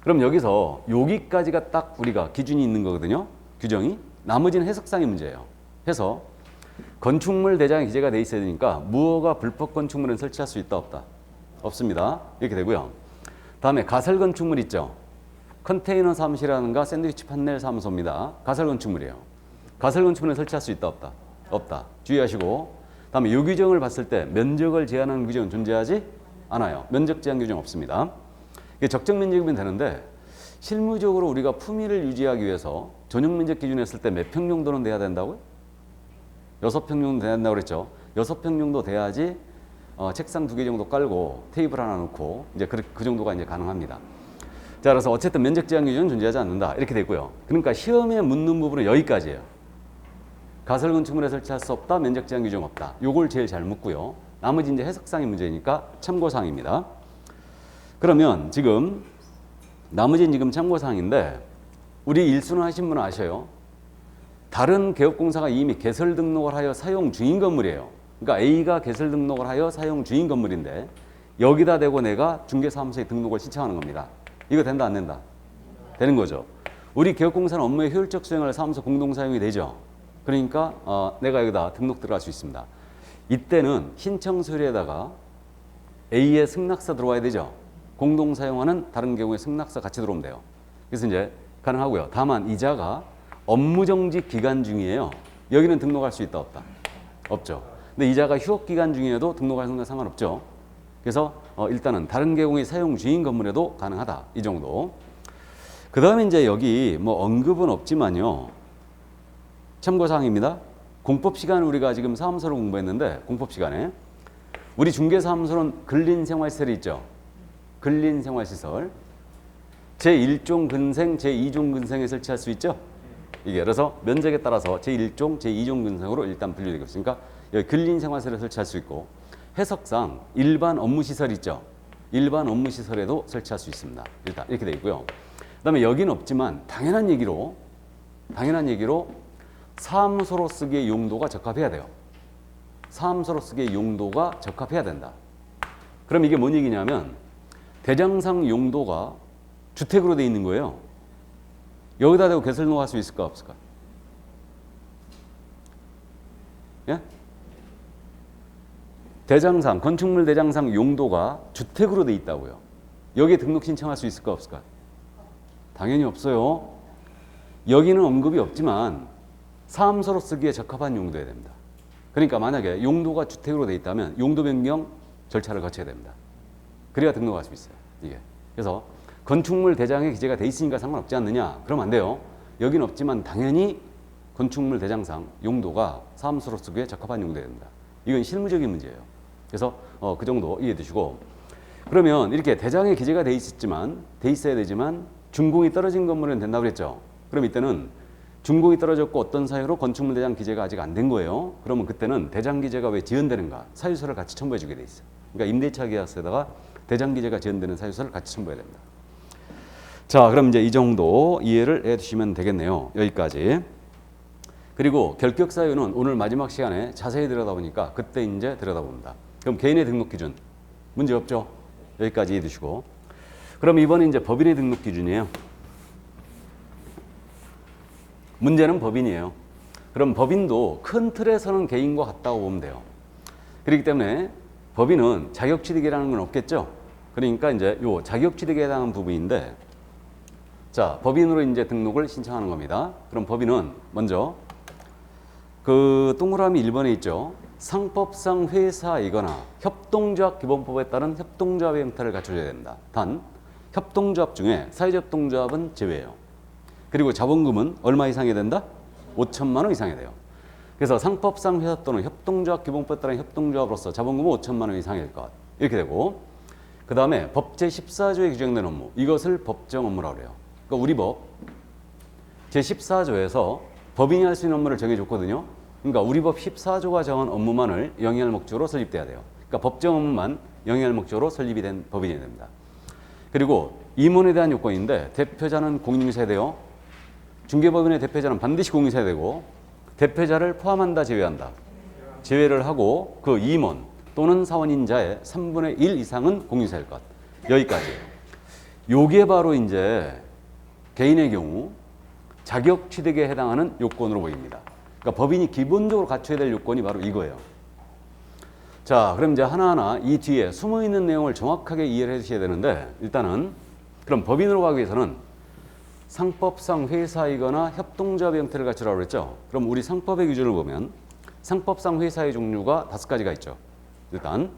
그럼 여기서 여기까지가 딱 우리가 기준이 있는 거거든요. 규정이. 나머지는 해석상의 문제예요. 해서 건축물 대장에 기재가 돼 있어야 되니까 무허가 불법 건축물은 설치할 수 있다 없다? 없습니다. 이렇게 되고요. 다음에 가설 건축물 있죠. 컨테이너 사무실이라든가 샌드위치 판넬 사무소입니다. 가설 건축물이에요. 가설 건축물은 설치할 수 있다 없다? 없다. 주의하시고 다음에 이 규정을 봤을 때 면적을 제한하는 규정은 존재하지 않아요. 면적 제한 규정 없습니다. 이게 적정 면적이면 되는데 실무적으로 우리가 품위를 유지하기 위해서 전용 면적 기준에 했을 때 몇 평 정도는 돼야 된다고요? 6평 정도 돼야 된다고 그랬죠. 6평 정도 돼야지 책상 2개 정도 깔고 테이블 하나 놓고 이제 그 정도가 이제 가능합니다. 자, 그래서 어쨌든 면적 제한 기준은 존재하지 않는다. 이렇게 되고요. 그러니까 시험에 묻는 부분은 여기까지예요. 가설 건축물에 설치할 수 없다. 면적 제한 규정 없다. 요걸 제일 잘 묻고요. 나머지 이제 해석상의 문제니까 참고사항입니다. 그러면 지금 나머지는 지금 참고사항인데 우리 일순환 하신 분은 아셔요. 다른 개업공사가 이미 개설 등록을 하여 사용 중인 건물이에요. 그러니까 A가 개설 등록을 하여 사용 중인 건물인데 여기다 대고 내가 중개사무소에 등록을 신청하는 겁니다. 이거 된다 안 된다? 되는 거죠. 우리 개업공사는 업무의 효율적 수행을 사무소 공동사용이 되죠. 그러니까 내가 여기다 등록 들어갈 수 있습니다. 이때는 신청 서류에다가 A의 승낙서 들어와야 되죠. 공동사용하는 다른 경우에 승낙서 같이 들어오면 돼요. 그래서 이제 가능하고요. 다만 이자가 업무정지 기간 중이에요. 여기는 등록할 수 있다 없다? 없죠. 근데 이자가 휴업기간 중이어도 등록할 건 상관없죠. 그래서 일단은 다른 경우에 사용 중인 건물에도 가능하다. 이 정도. 그 다음에 이제 여기 뭐 언급은 없지만요. 참고사항입니다. 공법 시간 우리가 지금 사무소를 공부했는데 공법 시간에 우리 중개사무소는 근린생활시설이 있죠. 근린생활시설. 제1종 근생, 제2종 근생에 설치할 수 있죠. 이게 그래서 면적에 따라서 제1종, 제2종 근생으로 일단 분류되고 있으니까 여기 근린생활시설에 설치할 수 있고 해석상 일반 업무시설 있죠. 일반 업무시설에도 설치할 수 있습니다. 일단 이렇게 되어 있고요. 그 다음에 여기는 없지만 당연한 얘기로 사무소로 쓰기의 용도가 적합해야 돼요. 사무소로 쓰기의 용도가 적합해야 된다. 그럼 이게 뭔 얘기냐면 대장상 용도가 주택으로 되어 있는 거예요. 여기다 대고 개설농 할 수 있을까 없을까? 예? 대장상, 건축물 대장상 용도가 주택으로 되어 있다고요. 여기에 등록 신청할 수 있을까 없을까? 당연히 없어요. 여기는 언급이 없지만 사무소로 쓰기에 적합한 용도여야 됩니다. 그러니까 만약에 용도가 주택으로 되어 있다면 용도 변경 절차를 거쳐야 됩니다. 그래야 등록할 수 있어요. 이게. 그래서 건축물 대장에 기재가 돼 있으니까 상관없지 않느냐? 그러면 안 돼요. 여긴 없지만 당연히 건축물 대장상 용도가 사무소로 쓰기에 적합한 용도여야 됩니다. 이건 실무적인 문제예요. 그래서 그 정도 이해해 두시고 그러면 이렇게 대장에 기재가 돼 있어야 되지만 준공이 떨어진 건물은 된다고 그랬죠. 그럼 이때는 준공이 떨어졌고 어떤 사유로 건축물 대장 기재가 아직 안 된 거예요. 그러면 그때는 대장 기재가 왜 지연되는가? 사유서를 같이 첨부해 주게 돼 있어요. 그러니까 임대차 계약서에다가 대장 기재가 지연되는 사유서를 같이 첨부해야 됩니다. 자, 그럼 이제 이 정도 이해를 해 주시면 되겠네요. 여기까지. 그리고 결격 사유는 오늘 마지막 시간에 자세히 들여다보니까 그때 이제 들여다봅니다. 그럼 개인의 등록 기준 문제 없죠? 여기까지 이해해 두시고. 그럼 이번에 이제 법인의 등록 기준이에요. 문제는 법인이에요. 그럼 법인도 큰 틀에서는 개인과 같다고 보면 돼요. 그렇기 때문에 법인은 자격취득이라는 건 없겠죠. 그러니까 이제 요 자격취득에 해당하는 부분인데, 자, 법인으로 이제 등록을 신청하는 겁니다. 그럼 법인은 먼저 그 동그라미 1번에 있죠. 상법상 회사이거나 협동조합 기본법에 따른 협동조합의 형태를 갖춰줘야 된다. 단 협동조합 중에 사회협동조합은 제외예요. 그리고 자본금은 얼마 이상이 된다? 5천만 원 이상이 돼요. 그래서 상법상 회사 또는 협동조합 기본법에 따른 협동조합으로서 자본금은 5천만 원 이상일 것. 이렇게 되고, 그 다음에 법 제14조에 규정된 업무, 이것을 법정 업무라고 해요. 그러니까 우리 법 제14조에서 법인이 할 수 있는 업무를 정해줬거든요. 그러니까 우리 법 14조가 정한 업무만을 영위할 목적으로 설립돼야 돼요. 그러니까 법정 업무만 영위할 목적으로 설립이 된 법인이 됩니다. 그리고 임원에 대한 요건인데 대표자는 공인중개사야 돼요. 중개법인의 대표자는 반드시 공인중개사야 되고 대표자를 포함한다 제외한다. 제외를 하고 그 임원 또는 사원인자의 3분의 1 이상은 공인중개사일 것. 여기까지. 요게 바로 이제 개인의 경우 자격 취득에 해당하는 요건으로 보입니다. 그러니까 법인이 기본적으로 갖춰야 될 요건이 바로 이거예요. 자, 그럼 이제 하나하나 이 뒤에 숨어 있는 내용을 정확하게 이해를 해 주셔야 되는데, 일단은 그럼 법인으로 가기 위해서는 상법상 회사이거나 협동조합의 형태를 갖추라고 그랬죠. 그럼 우리 상법의 기준을 보면 상법상 회사의 종류가 5가지가 있죠. 일단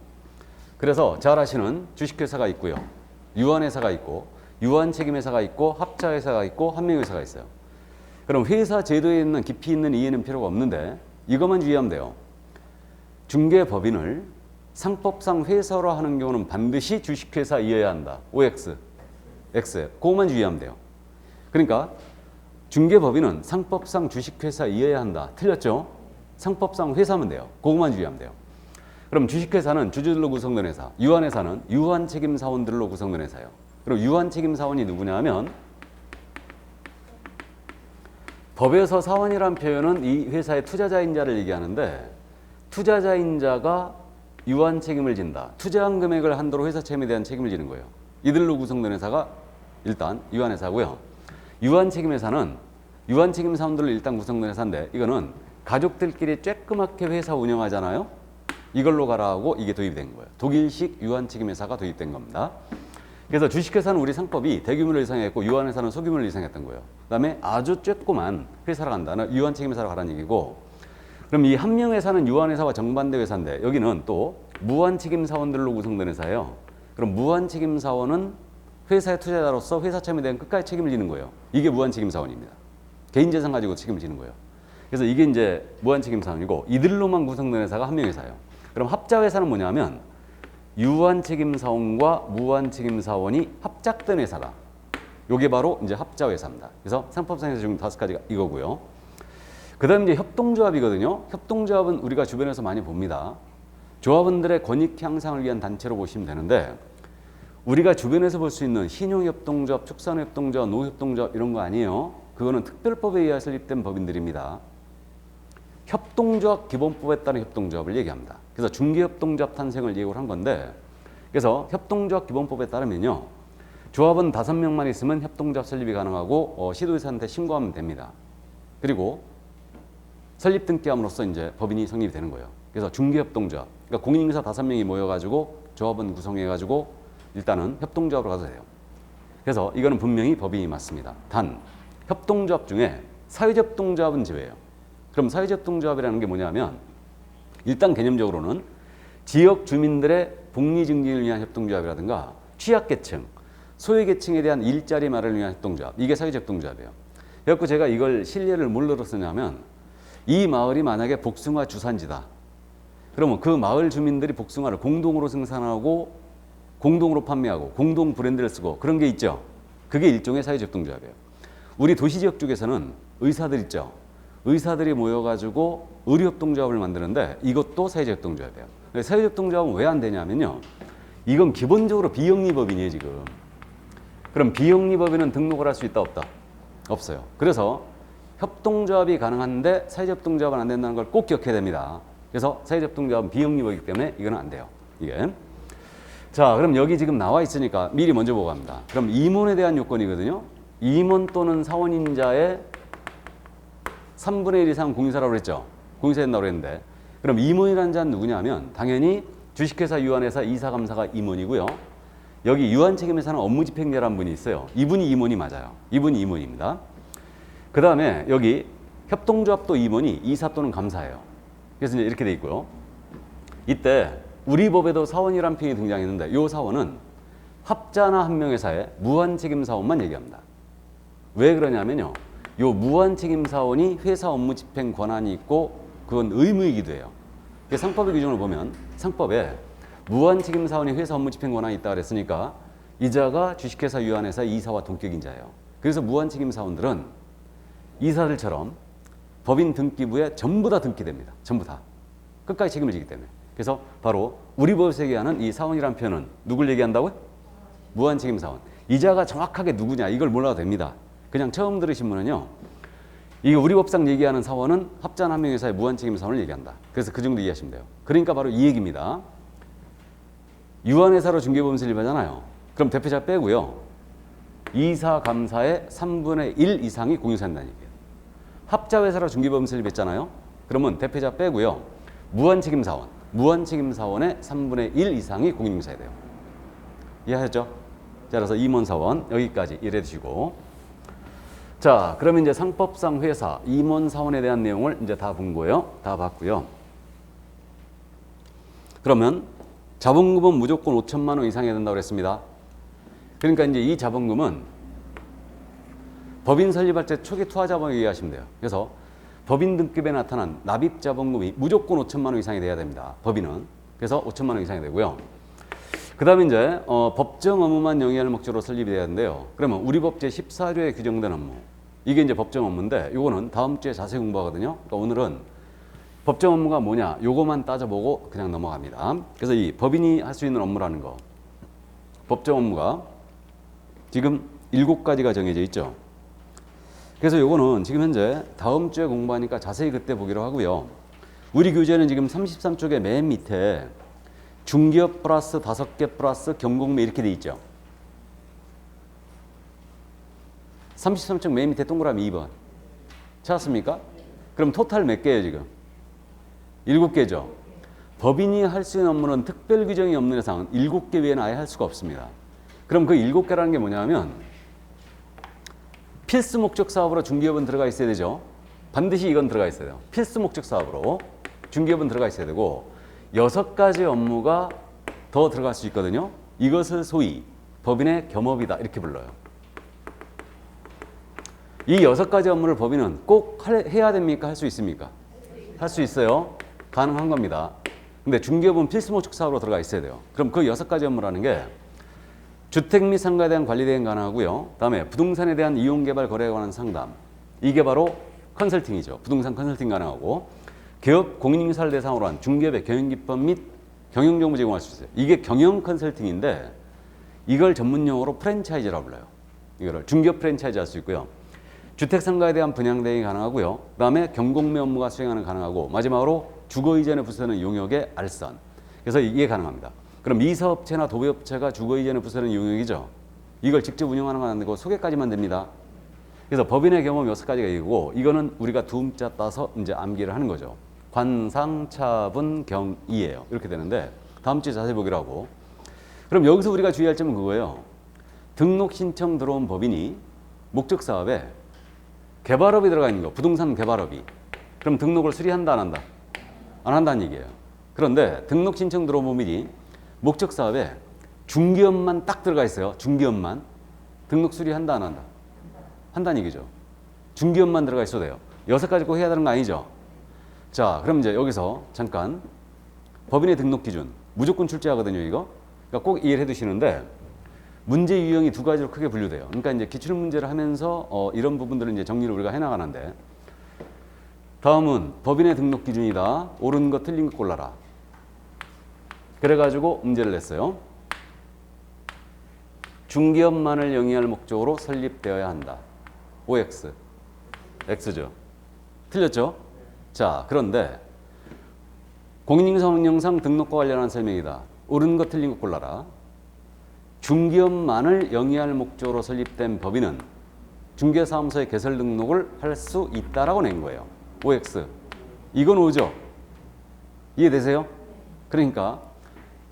그래서 잘 아시는 주식회사가 있고요, 유한회사가 있고, 유한책임회사가 있고, 합자회사가 있고, 한명회사가 있어요. 그럼 회사 제도에 있는 깊이 있는 이해는 필요가 없는데 이것만 주의하면 돼요. 중개법인을 상법상 회사로 하는 경우는 반드시 주식회사이어야 한다. OX, X, 그것만 주의하면 돼요. 그러니까 중개법인은 상법상 주식회사이어야 한다. 틀렸죠? 상법상 회사면 돼요. 그것만 주의하면 돼요. 그럼 주식회사는 주주들로 구성된 회사, 유한회사는 유한책임사원들로 구성된 회사예요. 그리고 유한책임사원이 누구냐 하면, 법에서 사원이라는 표현은 이 회사의 투자자인자를 얘기하는데, 투자자인자가 유한 책임을 진다. 투자한 금액을 한도로 회사 책임에 대한 책임을 지는 거예요. 이들로 구성된 회사가 일단 유한회사고요. 유한책임회사는 유한책임사원들로 일단 구성된 회사인데, 이거는 가족들끼리 쬐끄맣게 회사 운영하잖아요. 이걸로 가라 하고 이게 도입이 된 거예요. 독일식 유한책임회사가 도입된 겁니다. 그래서 주식회사는 우리 상법이 대규모를 이상했고, 유한회사는 소규모를 이상했던 거예요. 그 다음에 아주 쬐꼬만 회사로 간다는 유한책임회사로 가라는 얘기고, 그럼 이 한명회사는 유한회사와 정반대 회사인데 여기는 또 무한책임사원들로 구성된 회사예요. 그럼 무한책임사원은 회사의 투자자로서 회사 참여에 대한 끝까지 책임을 지는 거예요. 이게 무한책임사원입니다. 개인 재산 가지고 책임을 지는 거예요. 그래서 이게 이제 무한책임사원이고 이들로만 구성된 회사가 한 명 회사예요. 그럼 합자회사는 뭐냐면 유한책임사원과 무한책임사원이 합작된 회사다. 요게 바로 이제 합자회사입니다. 그래서 상법상에서 지금 5가지가 이거고요. 그 다음에 이제 협동조합이거든요. 협동조합은 우리가 주변에서 많이 봅니다. 조합원들의 권익 향상을 위한 단체로 보시면 되는데 우리가 주변에서 볼 수 있는 신용협동조합, 축산협동조합, 노협동조합 이런 거 아니에요. 그거는 특별법에 의해 설립된 법인들입니다. 협동조합 기본법에 따른 협동조합을 얘기합니다. 그래서 중개협동조합 탄생을 예고를 한 건데 그래서 협동조합 기본법에 따르면요. 조합원 5명만 있으면 협동조합 설립이 가능하고 시도지사한테 신고하면 됩니다. 그리고 설립 등기함으로써 이제 법인이 성립이 되는 거예요. 그래서 중개협동조합, 그러니까 공인인사 5명이 모여가지고 조합원 구성해가지고 일단은 협동조합으로 가도 돼요. 그래서 이거는 분명히 법인이 맞습니다. 단 협동조합 중에 사회협동조합은 제외예요. 그럼 사회협동조합이라는 게 뭐냐면 일단 개념적으로는 지역 주민들의 복리 증진을 위한 협동조합이라든가 취약계층, 소외계층에 대한 일자리 마련을 위한 협동조합, 이게 사회협동조합이에요. 그래서 제가 이걸 실례를 뭘로 쓰냐면 이 마을이 만약에 복숭아 주산지다. 그러면 그 마을 주민들이 복숭아를 공동으로 생산하고 공동으로 판매하고 공동 브랜드를 쓰고 그런 게 있죠. 그게 일종의 사회협동조합이에요. 우리 도시지역 쪽에서는 의사들 있죠. 의사들이 모여가지고 의료협동조합을 만드는데 이것도 사회협동조합이에요. 사회협동조합은 왜 안 되냐면요. 이건 기본적으로 비영리법인이에요 지금. 그럼 비영리법인은 등록을 할 수 있다 없다? 없어요. 그래서 협동조합이 가능한데 사회협동조합은 안 된다는 걸 꼭 기억해야 됩니다. 그래서 사회협동조합은 비영리법이기 때문에 이거는 안 돼요. 이게. 자, 그럼 여기 지금 나와 있으니까 미리 먼저 보고 갑니다. 그럼 임원에 대한 요건이거든요. 임원 또는 사원인자의 3분의 1 이상 공인사라고 그랬죠. 공인사 된다고 그랬는데 그럼 임원이라는 자는 누구냐면 당연히 주식회사 유한회사 이사감사가 임원이고요. 여기 유한책임회사는 업무집행자라는 분이 있어요. 이분이 임원이 맞아요. 이분이 임원입니다. 그 다음에 여기 협동조합도 임원이 이사 또는 감사예요. 그래서 이제 이렇게 돼 있고요. 이때 우리 법에도 사원이란 표현이 등장했는데 이 사원은 합자나 한명회사의 무한책임사원만 얘기합니다. 왜 그러냐면요. 요 무한책임사원이 회사 업무 집행 권한이 있고 그건 의무이기도 해요. 상법의 규정을 보면 상법에 무한책임사원이 회사 업무 집행 권한이 있다 그랬으니까 이자가 주식회사 유한회사 이사와 동격인자예요. 그래서 무한책임사원들은 이사들처럼 법인 등기부에 전부 다 등기됩니다. 전부 다. 끝까지 책임을 지기 때문에. 그래서 바로 우리 법에서 얘기하는 이 사원이라는 표현은 누굴 얘기한다고요? 무한책임사원. 이자가 정확하게 누구냐 이걸 몰라도 됩니다. 그냥 처음 들으신 분은요. 이게 우리 법상 얘기하는 사원은 합자나 한명회사의 무한책임사원을 얘기한다. 그래서 그 정도 이해하시면 돼요. 그러니까 바로 이 얘기입니다. 유한회사로 중개법인 설립하잖아요. 그럼 대표자 빼고요. 이사, 감사의 3분의 1 이상이 공유사한다는 얘기예요. 합자회사로 중개법인 설립했잖아요. 그러면 대표자 빼고요. 무한책임사원, 무한책임사원의 3분의 1 이상이 공인중개사야 돼요. 이해하셨죠? 자, 그래서 임원사원 여기까지 이해해 두시고 자, 그러면 이제 상법상 회사, 임원사원에 대한 내용을 이제 다 본 거예요. 다 봤고요. 그러면 자본금은 무조건 5천만 원 이상이 된다고 그랬습니다. 그러니까 이제 이 자본금은 법인 설립할 때 초기 투하자본을 얘기하시면 돼요. 그래서 법인 등급에 나타난 납입 자본금이 무조건 5천만 원 이상이 돼야 됩니다. 법인은. 그래서 5천만 원 이상이 되고요. 그 다음에 이제 법정 업무만 영위할 목적으로 설립이 돼야 하는데요. 그러면 우리 법 제14조에 규정된 업무. 이게 이제 법정 업무인데 요거는 다음 주에 자세히 공부하거든요. 그러니까 오늘은 법정 업무가 뭐냐 요거만 따져보고 그냥 넘어갑니다. 그래서 이 법인이 할 수 있는 업무라는 거. 법정 업무가 지금 7가지가 정해져 있죠. 그래서 요거는 지금 현재 다음 주에 공부하니까 자세히 그때 보기로 하고요. 우리 교재는 지금 33쪽에 맨 밑에 중기업 플러스 5개 플러스 경공매 이렇게 돼 있죠. 33쪽 맨 밑에 동그라미 2번. 찾았습니까? 그럼 토탈 몇 개예요 지금? 7개죠. 법인이 할 수 있는 업무는 특별 규정이 없는 이상 7개 외에는 아예 할 수가 없습니다. 그럼 그 7개라는 게 뭐냐면 필수 목적 사업으로 중기업은 들어가 있어야 되죠. 반드시 이건 들어가 있어야 돼요. 필수 목적 사업으로 중기업은 들어가 있어야 되고 6가지 업무가 더 들어갈 수 있거든요. 이것을 소위 법인의 겸업이다 이렇게 불러요. 이 6가지 업무를 법인은 꼭 해야 됩니까? 할 수 있습니까? 할 수 있어요. 가능한 겁니다. 근데 중개업은 필수 모축 사업으로 들어가 있어야 돼요. 그럼 그 6가지 업무라는 게 주택 및 상가에 대한 관리 대행 가능하고요. 다음에 부동산에 대한 이용 개발 거래에 관한 상담. 이게 바로 컨설팅이죠. 부동산 컨설팅 가능하고 기업 공인인사를 대상으로 한 중개업의 경영 기법 및 경영 정보 제공할 수 있어요. 이게 경영 컨설팅인데 이걸 전문 용어로 프랜차이즈라고 불러요. 이거를 중개업 프랜차이즈 할 수 있고요. 주택 상가에 대한 분양 대행이 가능하고요. 그다음에 경공매 업무가 수행하는 가능하고 마지막으로 주거 이전에 부서는 용역의 알선. 그래서 이게 가능합니다. 그럼 이사업체나 도배업체가 주거 이전에 부서는 용역이죠. 이걸 직접 운영하는 건 안 되고 소개까지만 됩니다. 그래서 법인의 경험 6가지가 이거고 이거는 우리가 두음자 따서 이제 암기를 하는 거죠. 관상차분 경이에요. 이렇게 되는데 다음 주에 자세히 보기로 하고. 그럼 여기서 우리가 주의할 점은 그거예요. 등록 신청 들어온 법인이 목적 사업에 개발업이 들어가 있는 거. 부동산 개발업이. 그럼 등록을 수리한다 안 한다? 안 한다는 얘기예요. 그런데 등록 신청 들어온 법인이 목적 사업에 중개업만 딱 들어가 있어요. 중개업만. 등록 수리한다 안 한다? 한다는 얘기죠. 중개업만 들어가 있어도 돼요. 6가지 꼭 해야 되는 거 아니죠? 자, 그럼 이제 여기서 잠깐 법인의 등록 기준 무조건 출제하거든요, 이거. 그러니까 꼭 이해를 해두시는데 문제 유형이 2가지로 크게 분류돼요. 그러니까 이제 기출 문제를 하면서 이런 부분들을 이제 정리를 우리가 해나가는데 다음은 법인의 등록 기준이다. 옳은 거 틀린 거 골라라. 그래가지고 문제를 냈어요. 중개업만을 영위할 목적으로 설립되어야 한다. OX. X죠. 틀렸죠? 자, 그런데 공인인증서명령 등록과 관련한 설명이다. 옳은 거 틀린 거 골라라. 중개업만을 영위할 목적으로 설립된 법인은 중개사무소의 개설 등록을 할 수 있다라고 낸 거예요. OX. 이건 오죠? 이해되세요? 그러니까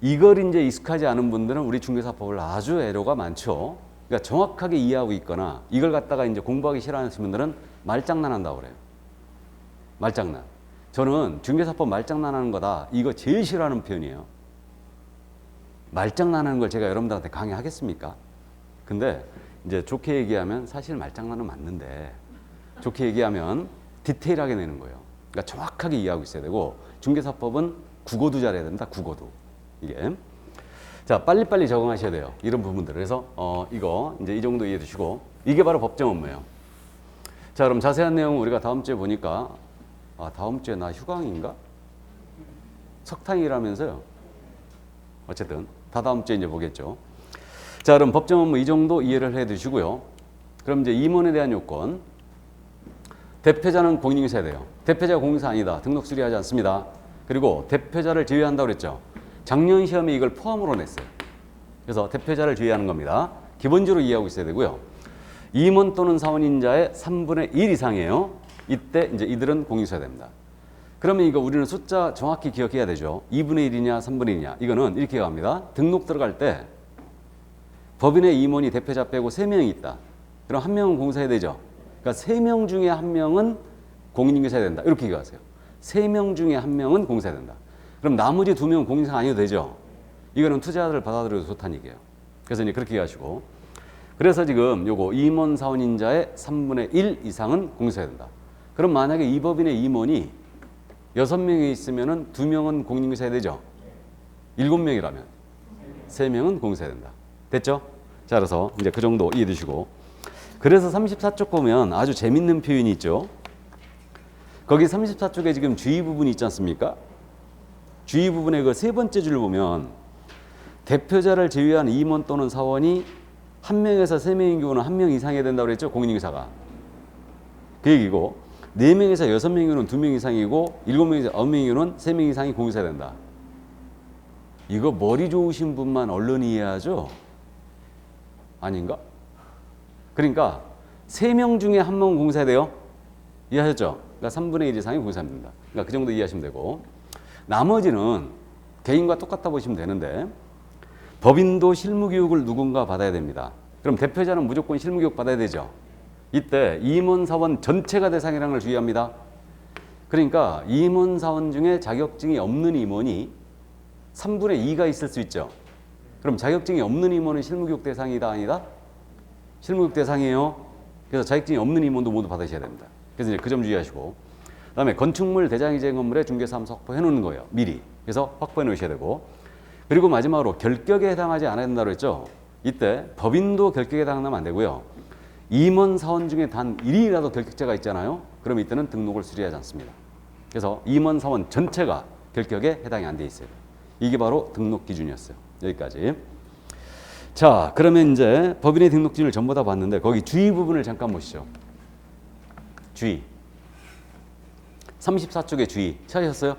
이걸 이제 익숙하지 않은 분들은 우리 중개사법을 아주 애로가 많죠. 그러니까 정확하게 이해하고 있거나 이걸 갖다가 이제 공부하기 싫어하시는 분들은 말장난한다고 그래요. 말장난. 저는 중개사법 말장난하는 거다. 이거 제일 싫어하는 표현이에요. 말장난하는 걸 제가 여러분들한테 강의하겠습니까? 근데 이제 좋게 얘기하면 사실 말장난은 맞는데 좋게 얘기하면 디테일하게 내는 거예요. 그러니까 정확하게 이해하고 있어야 되고 중개사법은 국어도 잘해야 된다. 국어도. 이게. 자, 빨리빨리 적응하셔야 돼요. 이런 부분들. 그래서 이거 이제 이 정도 이해해 두시고 이게 바로 법정 업무예요. 자, 그럼 자세한 내용은 우리가 다음 주에 보니까 다음 주에 나 휴강인가? 석탕이라면서요. 어쨌든 다 다음 주에 이제 보겠죠. 자, 그럼 법정 업무 이 정도 이해를 해 두시고요. 그럼 이제 임원에 대한 요건. 대표자는 공인인증서야 돼요. 대표자가 공인인증서 아니다. 등록 수리하지 않습니다. 그리고 대표자를 제외한다고 그랬죠. 작년 시험에 이걸 포함으로 냈어요. 그래서 대표자를 제외하는 겁니다. 기본적으로 이해하고 있어야 되고요. 임원 또는 사원인자의 3분의 1 이상이에요. 이때 이제 이들은 공인인증서야 됩니다. 그러면 이거 우리는 숫자 정확히 기억해야 되죠. 2분의 1이냐 3분의 1이냐. 이거는 이렇게 갑니다. 등록 들어갈 때 법인의 임원이 대표자 빼고 3명이 있다. 그럼 1명은 공인인증서야 되죠. 그러니까 3명 중에 1명은 공인인증서야 된다. 이렇게 기억하세요. 3명 중에 1명은 공인인증서야 된다. 그럼 나머지 2명은 공인인증서 아니어도 되죠. 이거는 투자자를 받아들여도 좋다는 얘기예요. 그래서 이제 그렇게 하시고. 그래서 지금 요거 임원 사원인자의 3분의 1 이상은 공인인증서야 된다. 그럼 만약에 이 법인의 임원이 6명이 있으면은 2명은 공인인증서야 되죠. 7명이라면 3명은 공인인증서야 된다. 됐죠? 자, 그래서 이제 그 정도 이해해 두시고. 그래서 34쪽 보면 아주 재밌는 표현이 있죠. 거기 34쪽에 지금 주의 부분이 있지 않습니까? 주의 부분의 그 3번째 줄 보면 대표자를 제외한 임원 또는 사원이 1명에서 3명인 경우는 1명 이상이 된다고 그랬죠. 공인인증서가. 그 얘기고 4명에서 6명인 경우는 2명 이상이고 7명에서 9명인 경우는 3명 이상이 공인인증서야 된다. 이거 머리 좋으신 분만 얼른 이해하죠? 아닌가? 그러니까 3명 중에 1명은 공인인증서야 돼요. 이해하셨죠? 그러니까 3분의 1 이상이 공인인증서야 됩니다. 그러니까 그 정도 이해하시면 되고 나머지는 개인과 똑같다 보시면 되는데 법인도 실무교육을 누군가 받아야 됩니다. 그럼 대표자는 무조건 실무교육 받아야 되죠. 이때 임원 사원 전체가 대상이라는 걸 주의합니다. 그러니까 임원 사원 중에 자격증이 없는 임원이 3분의 2가 있을 수 있죠. 그럼 자격증이 없는 임원은 실무교육 대상이다 아니다? 실무교육 대상이에요. 그래서 자격증이 없는 임원도 모두 받으셔야 됩니다. 그래서 이제 그 점 주의하시고, 그다음에 건축물 대장이제 건물의 중개사무소 확보해 놓는 거예요. 미리. 그래서 확보해 놓으셔야 되고, 그리고 마지막으로 결격에 해당하지 않아야 된다고 했죠. 이때 법인도 결격에 해당하면 안 되고요. 임원 사원 중에 단 1인이라도 결격자가 있잖아요. 그럼 이때는 등록을 수리하지 않습니다. 그래서 임원 사원 전체가 결격에 해당이 안 돼 있어요. 이게 바로 등록 기준이었어요. 여기까지. 자, 그러면 이제 법인의 등록 기준을 전부 다 봤는데 거기 주의 부분을 잠깐 보시죠. 주의. 34쪽의 주의 찾으셨어요?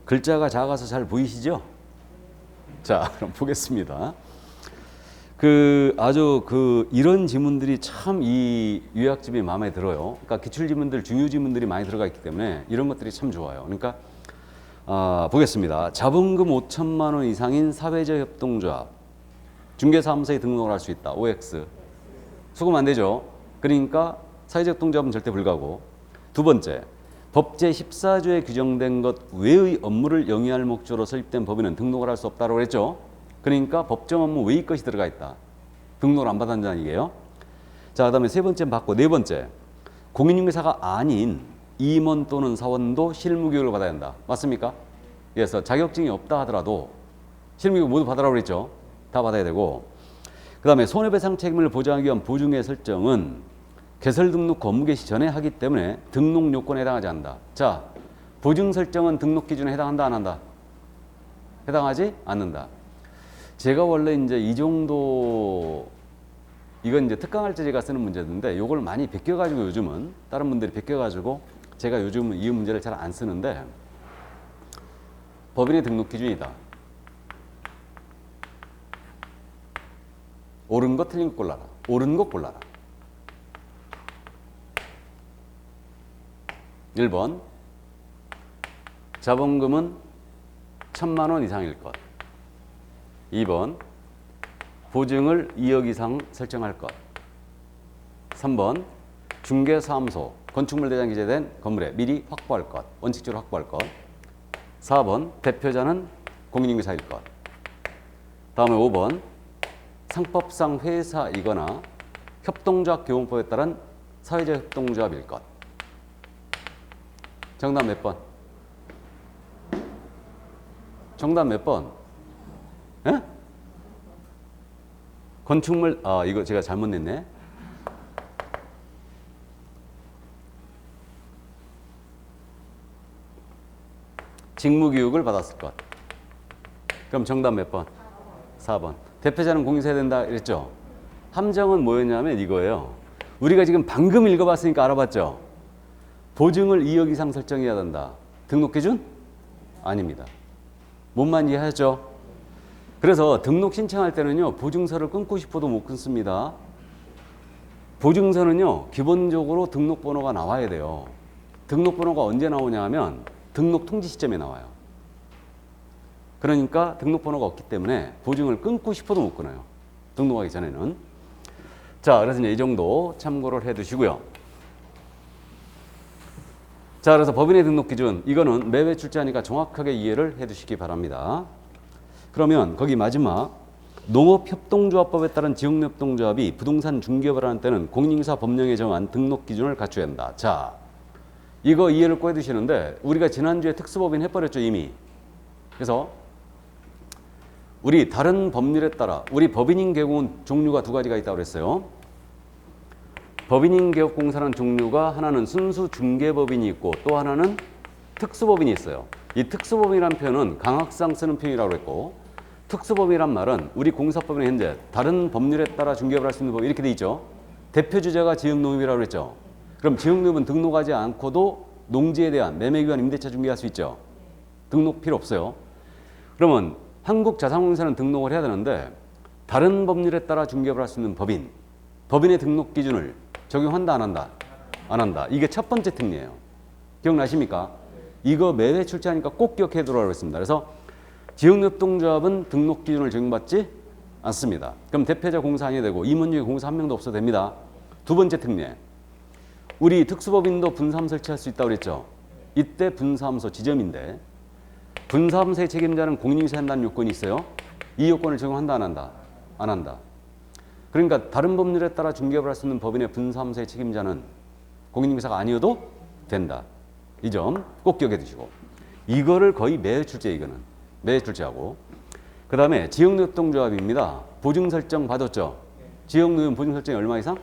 글자가 작아서 잘 보이시죠? 자, 그럼 보겠습니다. 이런 지문들이 참 이 요약집이 마음에 들어요. 그러니까 기출 지문들, 중요 지문들이 많이 들어가 있기 때문에 이런 것들이 참 좋아요. 그러니까 보겠습니다. 자본금 5천만 원 이상인 사회적 협동조합 중개사무소에 등록을 할 수 있다. OX. 수금 안 되죠. 그러니까 사회적 협동조합은 절대 불가고. 두 번째, 법 제14조에 규정된 것 외의 업무를 영위할 목적으로 설립된 법인은 등록을 할 수 없다고 그랬죠. 그러니까 법정 업무 외의 것이 들어가 있다. 등록을 안 받았다는 얘기예요. 자, 그다음에 세 번째 받고, 네 번째, 공인중개사가 아닌 임원 또는 사원도 실무교육을 받아야 한다. 맞습니까? 그래서 자격증이 없다 하더라도 실무교육 모두 받으라고 그랬죠. 다 받아야 되고, 그 다음에 손해배상 책임을 보장하기 위한 보증의 설정은 개설 등록 업무 개시 전에 하기 때문에 등록 요건에 해당하지 않는다. 자, 보증 설정은 등록 기준에 해당한다 안 한다? 해당하지 않는다. 제가 원래 이제 이 정도, 이건 이제 특강할때 쓰는 문제인데 요걸 많이 베껴가지고 요즘은 다른 분들이 베껴가지고 제가 요즘은 이 문제를 잘 안 쓰는데, 법인의 등록 기준이다. 옳은 거 틀린 거 골라라. 옳은 거 골라라. 1번, 자본금은 1,000만 원 이상일 것. 2번, 보증을 2억 이상 설정할 것. 3번, 중개사무소, 건축물 대장 기재된 건물에 미리 확보할 것. 원칙적으로 확보할 것. 4번, 대표자는 공인중개사일 것. 다음에 5번, 상법상 회사이거나 협동조합 교원법에 따른 사회적 협동조합일 것. 정답 몇 번? 정답 몇 번? 예? 건축물, 이거 제가 잘못 냈네. 직무교육을 받았을 것. 그럼 정답 몇 번? 4번. 대표자는 공인해야 된다 이랬죠? 함정은 뭐였냐면 이거예요. 우리가 지금 방금 읽어봤으니까 알아봤죠? 보증을 2억 이상 설정해야 된다. 등록 기준? 아닙니다. 뭔만 이해하죠? 그래서 등록 신청할 때는요, 보증서를 끊고 싶어도 못 끊습니다. 보증서는요, 기본적으로 등록번호가 나와야 돼요. 등록번호가 언제 나오냐 하면 등록 통지 시점에 나와요. 그러니까 등록번호가 없기 때문에 보증을 끊고 싶어도 못 끊어요. 등록하기 전에는. 자, 그래서 이제 이 정도 참고를 해 두시고요. 자, 그래서 법인의 등록 기준, 이거는 매회 출제하니까 정확하게 이해를 해 두시기 바랍니다. 그러면 거기 마지막, 농업협동조합법에 따른 지역협동조합이 부동산 중개업을 하는 때는 공인중개사 법령에 정한 등록 기준을 갖춰야 한다. 자, 이거 이해를 꼭 해두시는데, 우리가 지난주에 특수법인 해버렸죠, 이미. 그래서 우리 다른 법률에 따라 우리 법인인 개업은 종류가 두 가지가 있다고 그랬어요. 법인인 개업공사라는 종류가 하나는 순수 중개법인이 있고 또 하나는 특수법인이 있어요. 이 특수법인이라는 표현은 강학상 쓰는 표현이라고 했고, 특수법인이란 말은 우리 공사법에는 현재 다른 법률에 따라 중개업을 할 수 있는 법 이렇게 돼 있죠. 대표 주제가 지역농협이라고 그랬죠. 그럼 지역농협은 등록하지 않고도 농지에 대한 매매기관 임대차 중개할 수 있죠. 등록 필요 없어요. 그러면 한국자산공사는 등록을 해야 되는데 다른 법률에 따라 중개업을 할 수 있는 법인, 법인의 등록 기준을 적용한다 안 한다? 안 한다. 이게 첫 번째 특례예요. 기억나십니까? 이거 매회 출제하니까 꼭 기억해 두라고 했습니다. 그래서 지역협동조합은 등록 기준을 적용받지 않습니다. 그럼 대표자 공사 아니어야 되고 임원 중에 공사 한 명도 없어도 됩니다. 두 번째 특례. 우리 특수법인도 분사함 설치할 수 있다고 그랬죠. 이때 분사함소 지점인데 분사함소의 책임자는 공인중개사 한다는 요건이 있어요. 이 요건을 적용한다 안 한다? 안 한다. 그러니까 다른 법률에 따라 중개업을 할 수 있는 법인의 분사무소의 책임자는 공인중개사가 아니어도 된다. 이 점 꼭 기억해 두시고 이거를 거의 매일 출제 이거는 매일 출제하고 그 다음에 지역노동조합입니다. 보증 설정 받았죠? 지역노협 보증 설정이 얼마 이상?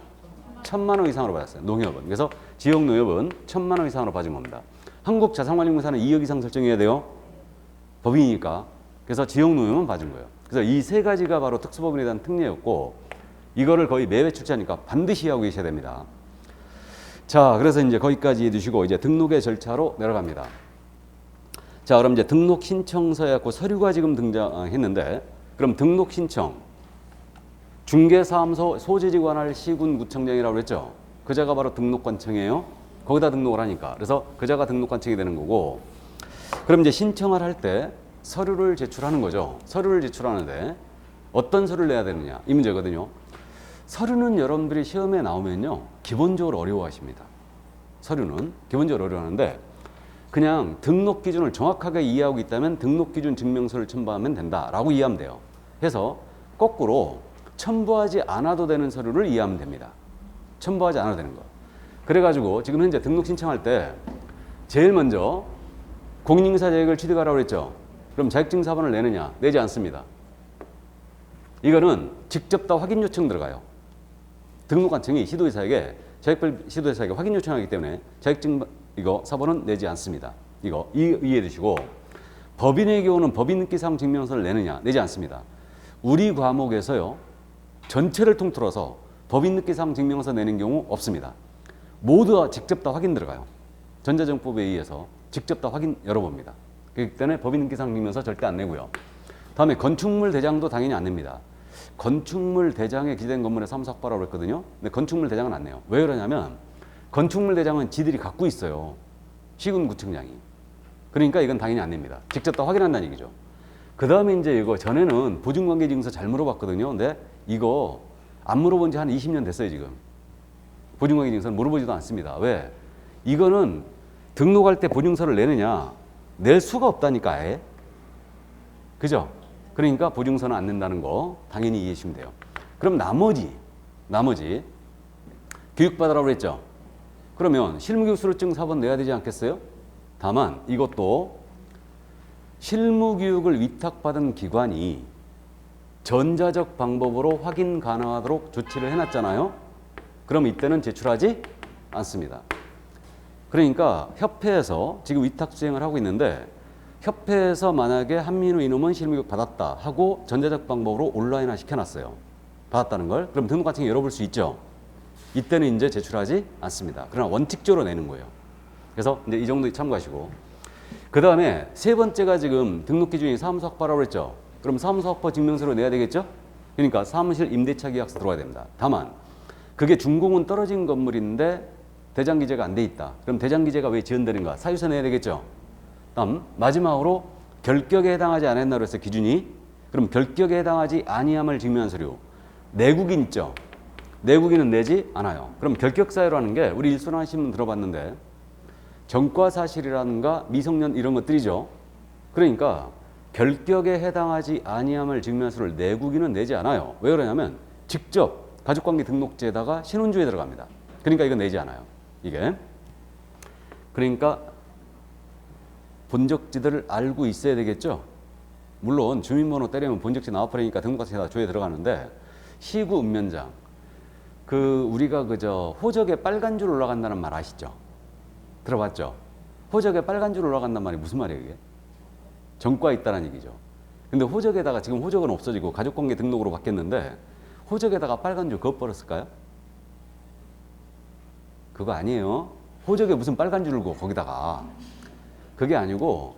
1,000만 원 이상으로 받았어요. 농협은. 그래서 지역노협은 1,000만 원 이상으로 받은 겁니다. 한국자산관리공사는 2억 이상 설정해야 돼요. 법인이니까. 그래서 지역노협은 받은 거예요. 그래서 이 세 가지가 바로 특수법인에 대한 특례였고 이거를 거의 매회 출제하니까 반드시 하고 계셔야 됩니다. 자, 그래서 이제 거기까지 해두시고 이제 등록의 절차로 내려갑니다. 자, 그럼 이제 등록 신청서에 갖고 서류가 지금 등장했는데 그럼 등록 신청 중개사무소 소재지 관할 시군 구청장이라고 그랬죠. 그자가 바로 등록관청이에요. 거기다 등록을 하니까. 그래서 그자가 등록관청이 되는 거고 그럼 이제 신청을 할 때 서류를 제출하는 거죠. 서류를 제출하는데 어떤 서류를 내야 되느냐 이 문제거든요. 서류는 여러분들이 시험에 나오면요 기본적으로 어려워하십니다. 서류는 기본적으로 어려워하는데 그냥 등록 기준을 정확하게 이해하고 있다면 등록 기준 증명서를 첨부하면 된다라고 이해하면 돼요. 해서 거꾸로 첨부하지 않아도 되는 서류를 이해하면 됩니다. 첨부하지 않아도 되는 거. 그래가지고 지금 현재 등록 신청할 때 제일 먼저 공인중개사 자격을 취득하라고 그랬죠. 그럼 자격증 사본을 내느냐? 내지 않습니다. 이거는 직접 다 확인 요청 들어가요. 등록관청이 시도지사에게 자격별 시도지사에게 확인 요청하기 때문에 자격증 이거 사본은 내지 않습니다. 이거 이해해 두시고 법인의 경우는 법인등기상 증명서를 내느냐? 내지 않습니다. 우리 과목에서요 전체를 통틀어서 법인등기상 증명서 내는 경우 없습니다. 모두 직접 다 확인 들어가요. 전자정법에 의해서 직접 다 확인 열어봅니다. 그렇기 때문에 법인등기상 증명서 절대 안 내고요. 다음에 건축물 대장도 당연히 안 냅니다. 건축물 대장에 기재된 건물의 사무소 확보라고 했거든요. 근데 건축물 대장은 안 내요. 왜 그러냐면 건축물 대장은 지들이 갖고 있어요. 시군구청장이. 그러니까 이건 당연히 안 냅니다. 직접 다 확인한다는 얘기죠. 그 다음에 이제 이거 전에는 보증관계증서 잘 물어봤거든요. 근데 이거 안 물어본 지 한 20년 됐어요 지금. 보증관계증서는 물어보지도 않습니다. 왜? 이거는 등록할 때 보증서를 내느냐 낼 수가 없다니까 아예. 그죠? 그러니까 보증서는 안 낸다는 거 당연히 이해해 주시면 돼요. 그럼 나머지 교육받으라고 그랬죠. 그러면 실무교육 수료증 사본 내야 되지 않겠어요? 다만 이것도 실무교육을 위탁받은 기관이 전자적 방법으로 확인 가능하도록 조치를 해놨잖아요. 그럼 이때는 제출하지 않습니다. 그러니까 협회에서 지금 위탁 수행을 하고 있는데 협회에서 만약에 한민우 이놈은 실무교육 받았다 하고 전자적 방법으로 온라인화 시켜놨어요. 받았다는 걸. 그럼 등록관청이 열어볼 수 있죠. 이때는 이제 제출하지 않습니다. 그러나 원칙적으로 내는 거예요. 그래서 이제 이 정도 참고하시고 그 다음에 세 번째가 지금 등록 기준이 사무소 확보라고 그랬죠. 그럼 사무소 확보 증명서로 내야 되겠죠. 그러니까 사무실 임대차 계약서 들어와야 됩니다. 다만 그게 준공은 떨어진 건물인데 대장 기재가 안 돼 있다. 그럼 대장 기재가 왜 지연되는가? 사유서 내야 되겠죠. 다음 마지막으로 결격에 해당하지 않았나 그래서 기준이 그럼 결격에 해당하지 아니함을 증명한 서류 내국인 있죠. 내국인은 내지 않아요. 그럼 결격 사유라는 게 우리 일순환 신문 들어봤는데 전과 사실이라든가 미성년 이런 것들이죠. 그러니까 결격에 해당하지 아니함을 증명한 서류를 내국인은 내지 않아요. 왜 그러냐면 직접 가족관계 등록제에다가 신혼주에 들어갑니다. 그러니까 이건 내지 않아요. 이게 그러니까 본적지들을 알고 있어야 되겠죠. 물론 주민번호 때리면 본적지 나와버리니까 등록관청에다 조에 들어가는데 시구 읍면장 그 우리가 그저 호적에 빨간 줄 올라간다는 말 아시죠? 들어봤죠? 호적에 빨간 줄 올라간다는 말이 무슨 말이에요 이게? 전과 있다는 얘기죠. 근데 호적에다가 지금 호적은 없어지고 가족관계 등록으로 바뀌었는데 호적에다가 빨간 줄 그어버렸을까요? 그거 아니에요. 호적에 무슨 빨간 줄을 그어 거기다가 그게 아니고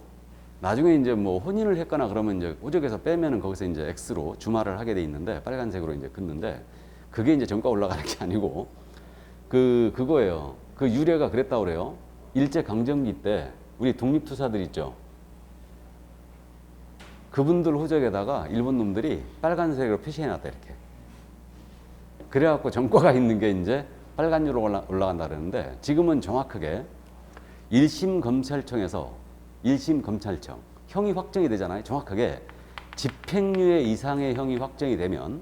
나중에 이제 뭐 혼인을 했거나 그러면 이제 호적에서 빼면은 거기서 이제 X로 주말을 하게 돼 있는데 빨간색으로 이제 긋는데 그게 이제 전과 올라가는 게 아니고 그거예요. 그 유래가 그랬다고 그래요. 일제 강점기 때 우리 독립투사들 있죠. 그분들 호적에다가 일본 놈들이 빨간색으로 표시해놨다 이렇게. 그래갖고 전과가 있는 게 이제 빨간 유로 올라간다 그러는데 지금은 정확하게 1심 검찰청에서 1심 검찰청 형이 확정이 되잖아요. 정확하게 집행유예 이상의 형이 확정이 되면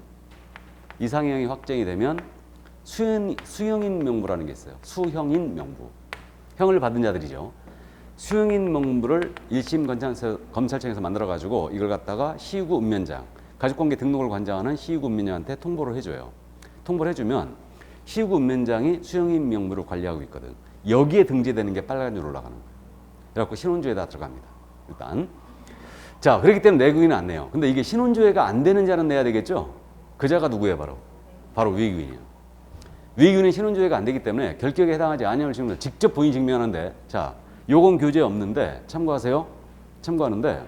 수형인 명부라는 게 있어요. 수형인 명부. 형을 받은 자들이죠. 수형인 명부를 1심 검찰청에서 만들어가지고 이걸 갖다가 시의구 읍면장, 가족관계 등록을 관장하는 시의구 읍면장한테 통보를 해줘요. 통보를 해주면 시의구 읍면장이 수형인 명부를 관리하고 있거든. 여기에 등재되는 게 빨간 줄로 올라가는 거예요. 그래갖고 신혼조에다 들어갑니다. 일단. 자, 그렇기 때문에 내국인은 안 내요. 근데 이게 신혼조회가 안 되는 자는 내야 되겠죠? 그 자가 누구예요, 바로 위기인이에요. 위기인은 신혼조회가 안 되기 때문에 결격에 해당하지 아니함을 증명해서 직접 본인이 증명하는데, 자, 요건 교재 없는데 참고하세요. 참고하는데,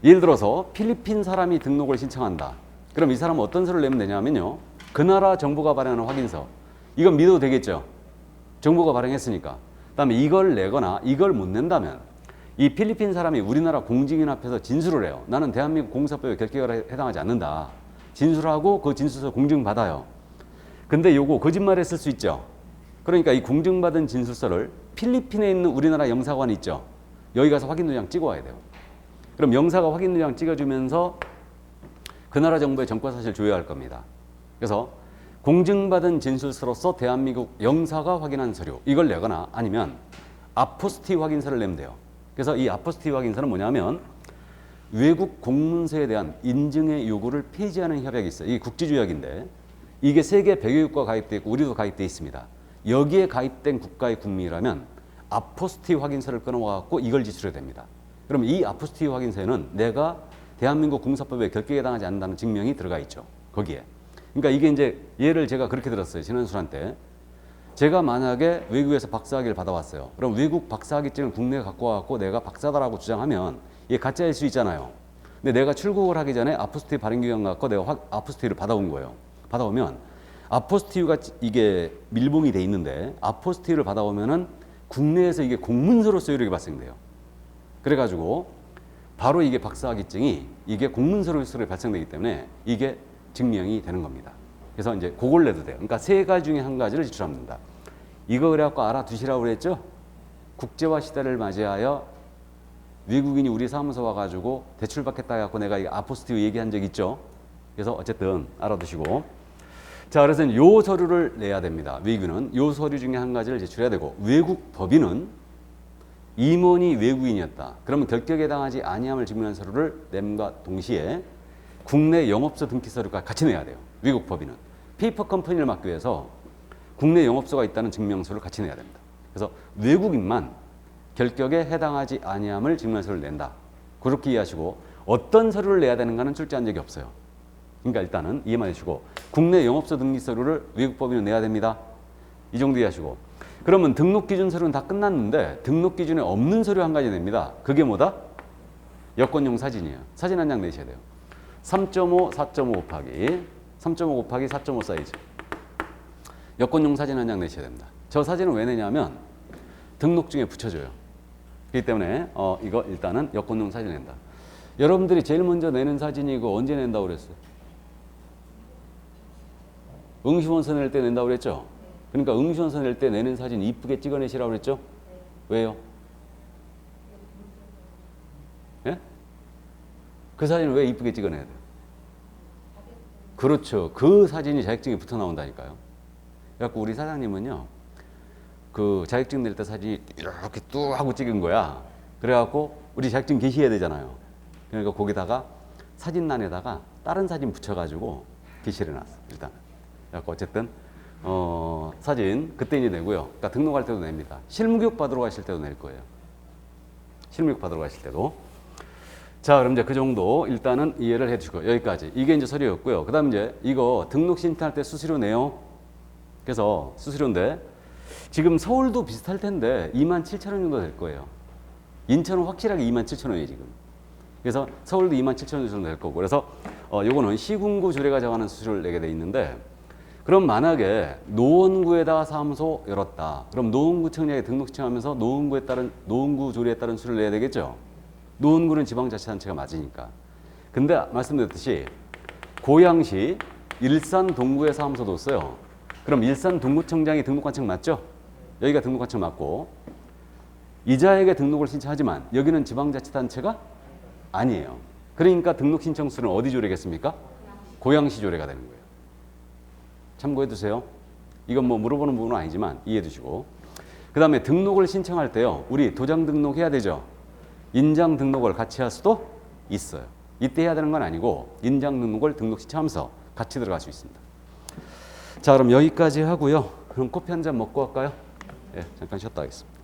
예를 들어서 필리핀 사람이 등록을 신청한다. 그럼 이 사람은 어떤 서류를 내면 되냐면요. 그 나라 정부가 발행하는 확인서. 이건 믿어도 되겠죠? 정부가 발행했으니까. 그다음에 이걸 내거나 이걸 못 낸다면 이 필리핀 사람이 우리나라 공직인 앞에서 진술을 해요. 나는 대한민국 공사법에 결격에 해당하지 않는다. 진술하고 그 진술서 공증받아요. 근데 요거 거짓말했을 수 있죠. 그러니까 이 공증받은 진술서를 필리핀에 있는 우리나라 영사관이 있죠. 여기 가서 확인 도장 찍어와야 돼요. 그럼 영사가 확인 도장 찍어주면서 그 나라 정부의 정권사실 조회할 겁니다. 그래서 공증받은 진술서로서 대한민국 영사가 확인한 서류 이걸 내거나 아니면 아포스티 확인서를 내면 돼요. 그래서 이 아포스티 확인서는 뭐냐면 외국 공문서에 대한 인증의 요구를 폐지하는 협약이 있어요. 이게 국제조약인데 이게 세계 100여 국가 가입되어 있고 우리도 가입되어 있습니다. 여기에 가입된 국가의 국민이라면 아포스티 확인서를 끊어와갖고 이걸 지출해야 됩니다. 그럼 이 아포스티 확인서에는 내가 대한민국 공사법에 결격에 해당하지 않는다는 증명이 들어가 있죠. 거기에. 그러니까 이게 이제 예를 제가 그렇게 들었어요. 지난 수란 때. 제가 만약에 외국에서 박사학위를 받아왔어요. 그럼 외국 박사학위증을 국내에 갖고 와갖고 내가 박사다라고 주장하면 이게 가짜일 수 있잖아요. 근데 내가 출국을 하기 전에 아포스티 발행기관 갖고 내가 아포스티를 받아온 거예요. 받아오면 아포스티가 이게 밀봉이 돼 있는데 아포스티를 받아오면은 국내에서 이게 공문서로서 이렇게 발생돼요. 그래가지고 바로 이게 박사학위증이 이게 공문서로서 발생되기 때문에 이게 증명이 되는 겁니다. 그래서 이제 그걸 내도 돼요. 그러니까 세 가지 중에 한 가지를 지출합니다. 이거 그래갖고 알아두시라고 그랬죠? 국제화 시대를 맞이하여 외국인이 우리 사무소 와가지고 대출받겠다 해갖고 내가 이 아포스티로 얘기한 적 있죠? 그래서 어쨌든 알아두시고. 자, 그래서 요 서류를 내야 됩니다. 외국인은 요 서류 중에 한 가지를 제출해야 되고 외국 법인은 임원이 외국인이었다. 그러면 결격에 해당하지 아니함을 증명한 서류를 냄과 동시에 국내 영업소 등기 서류가 같이 내야 돼요. 외국 법인은. 페이퍼 컴퍼니를 막기 위해서 국내 영업소가 있다는 증명서를 같이 내야 됩니다. 그래서 외국인만 결격에 해당하지 아니함을 증명한 서류를 낸다. 그렇게 이해하시고 어떤 서류를 내야 되는가는 출제한 적이 없어요. 그러니까 일단은 이해만 해주시고 국내 영업소 등기 서류를 외국 법인은 내야 됩니다. 이 정도 이해하시고 그러면 등록 기준 서류는 다 끝났는데 등록 기준에 없는 서류 한 가지 냅니다. 그게 뭐다? 여권용 사진이에요. 사진 한 장 내셔야 돼요. 3.5, 4.5 곱하기 3.5 곱하기 4.5 사이즈. 여권용 사진 한 장 내셔야 됩니다. 저 사진은 왜 내냐면 등록증에 붙여줘요. 그렇기 때문에 이거 일단은 여권용 사진 낸다. 여러분들이 제일 먼저 내는 사진이 이거 언제 낸다고 그랬어요? 응시원서 낼 때 낸다고 그랬죠? 그러니까 응시원서 낼 때 내는 사진 이쁘게 찍어내시라고 그랬죠? 왜요? 예? 그 사진을 왜 이쁘게 찍어내야 돼요? 그렇죠. 그 사진이 자격증에 붙어 나온다니까요. 그래갖고 우리 사장님은요, 그 자격증 낼 때 사진이 이렇게 뚝 하고 찍은 거야. 그래갖고 우리 자격증 게시해야 되잖아요. 그러니까 거기다가 사진란에다가 다른 사진 붙여가지고 게시를 해놨어. 일단. 그래갖고 어쨌든 사진 그때 이제 내고요. 그러니까 등록할 때도 냅니다. 실무교육 받으러 가실 때도 낼 거예요. 실무교육 받으러 가실 때도. 자, 그럼 이제 그 정도 일단은 이해를 해주시고 여기까지. 이게 이제 서류였고요. 그 다음 이제 이거 등록 신청할 때 수수료 내요. 그래서 수수료인데 지금 서울도 비슷할 텐데 27,000원 정도 될 거예요. 인천은 확실하게 27,000원이에요, 지금. 그래서 서울도 27,000원 정도 될 거고. 그래서 요거는 시군구 조례가 정하는 수수료를 내게 돼 있는데 그럼 만약에 노원구에다가 사무소 열었다. 그럼 노원구청장에 등록 신청하면서 노원구에 따른 노원구 조례에 따른 수수료를 내야 되겠죠. 노원구는 지방자치단체가 맞으니까. 근데 말씀드렸듯이 고양시 일산 동구에 사무소 뒀어요. 그럼 일산 동구청장이 등록관청 맞죠? 여기가 등록관청 맞고 이자에게 등록을 신청하지만 여기는 지방자치단체가 아니에요. 그러니까 등록 신청서는 어디 조례겠습니까? 고양시 조례가 되는 거예요. 참고해 두세요. 이건 뭐 물어보는 부분은 아니지만 이해해 두시고. 그 다음에 등록을 신청할 때요. 우리 도장 등록해야 되죠. 인장 등록을 같이 할 수도 있어요. 이때 해야 되는 건 아니고 인장 등록을 등록 신청하면서 같이 들어갈 수 있습니다. 자, 그럼 여기까지 하고요. 그럼 커피 한 잔 먹고 갈까요? 예, 잠깐 쉬었다 하겠습니다.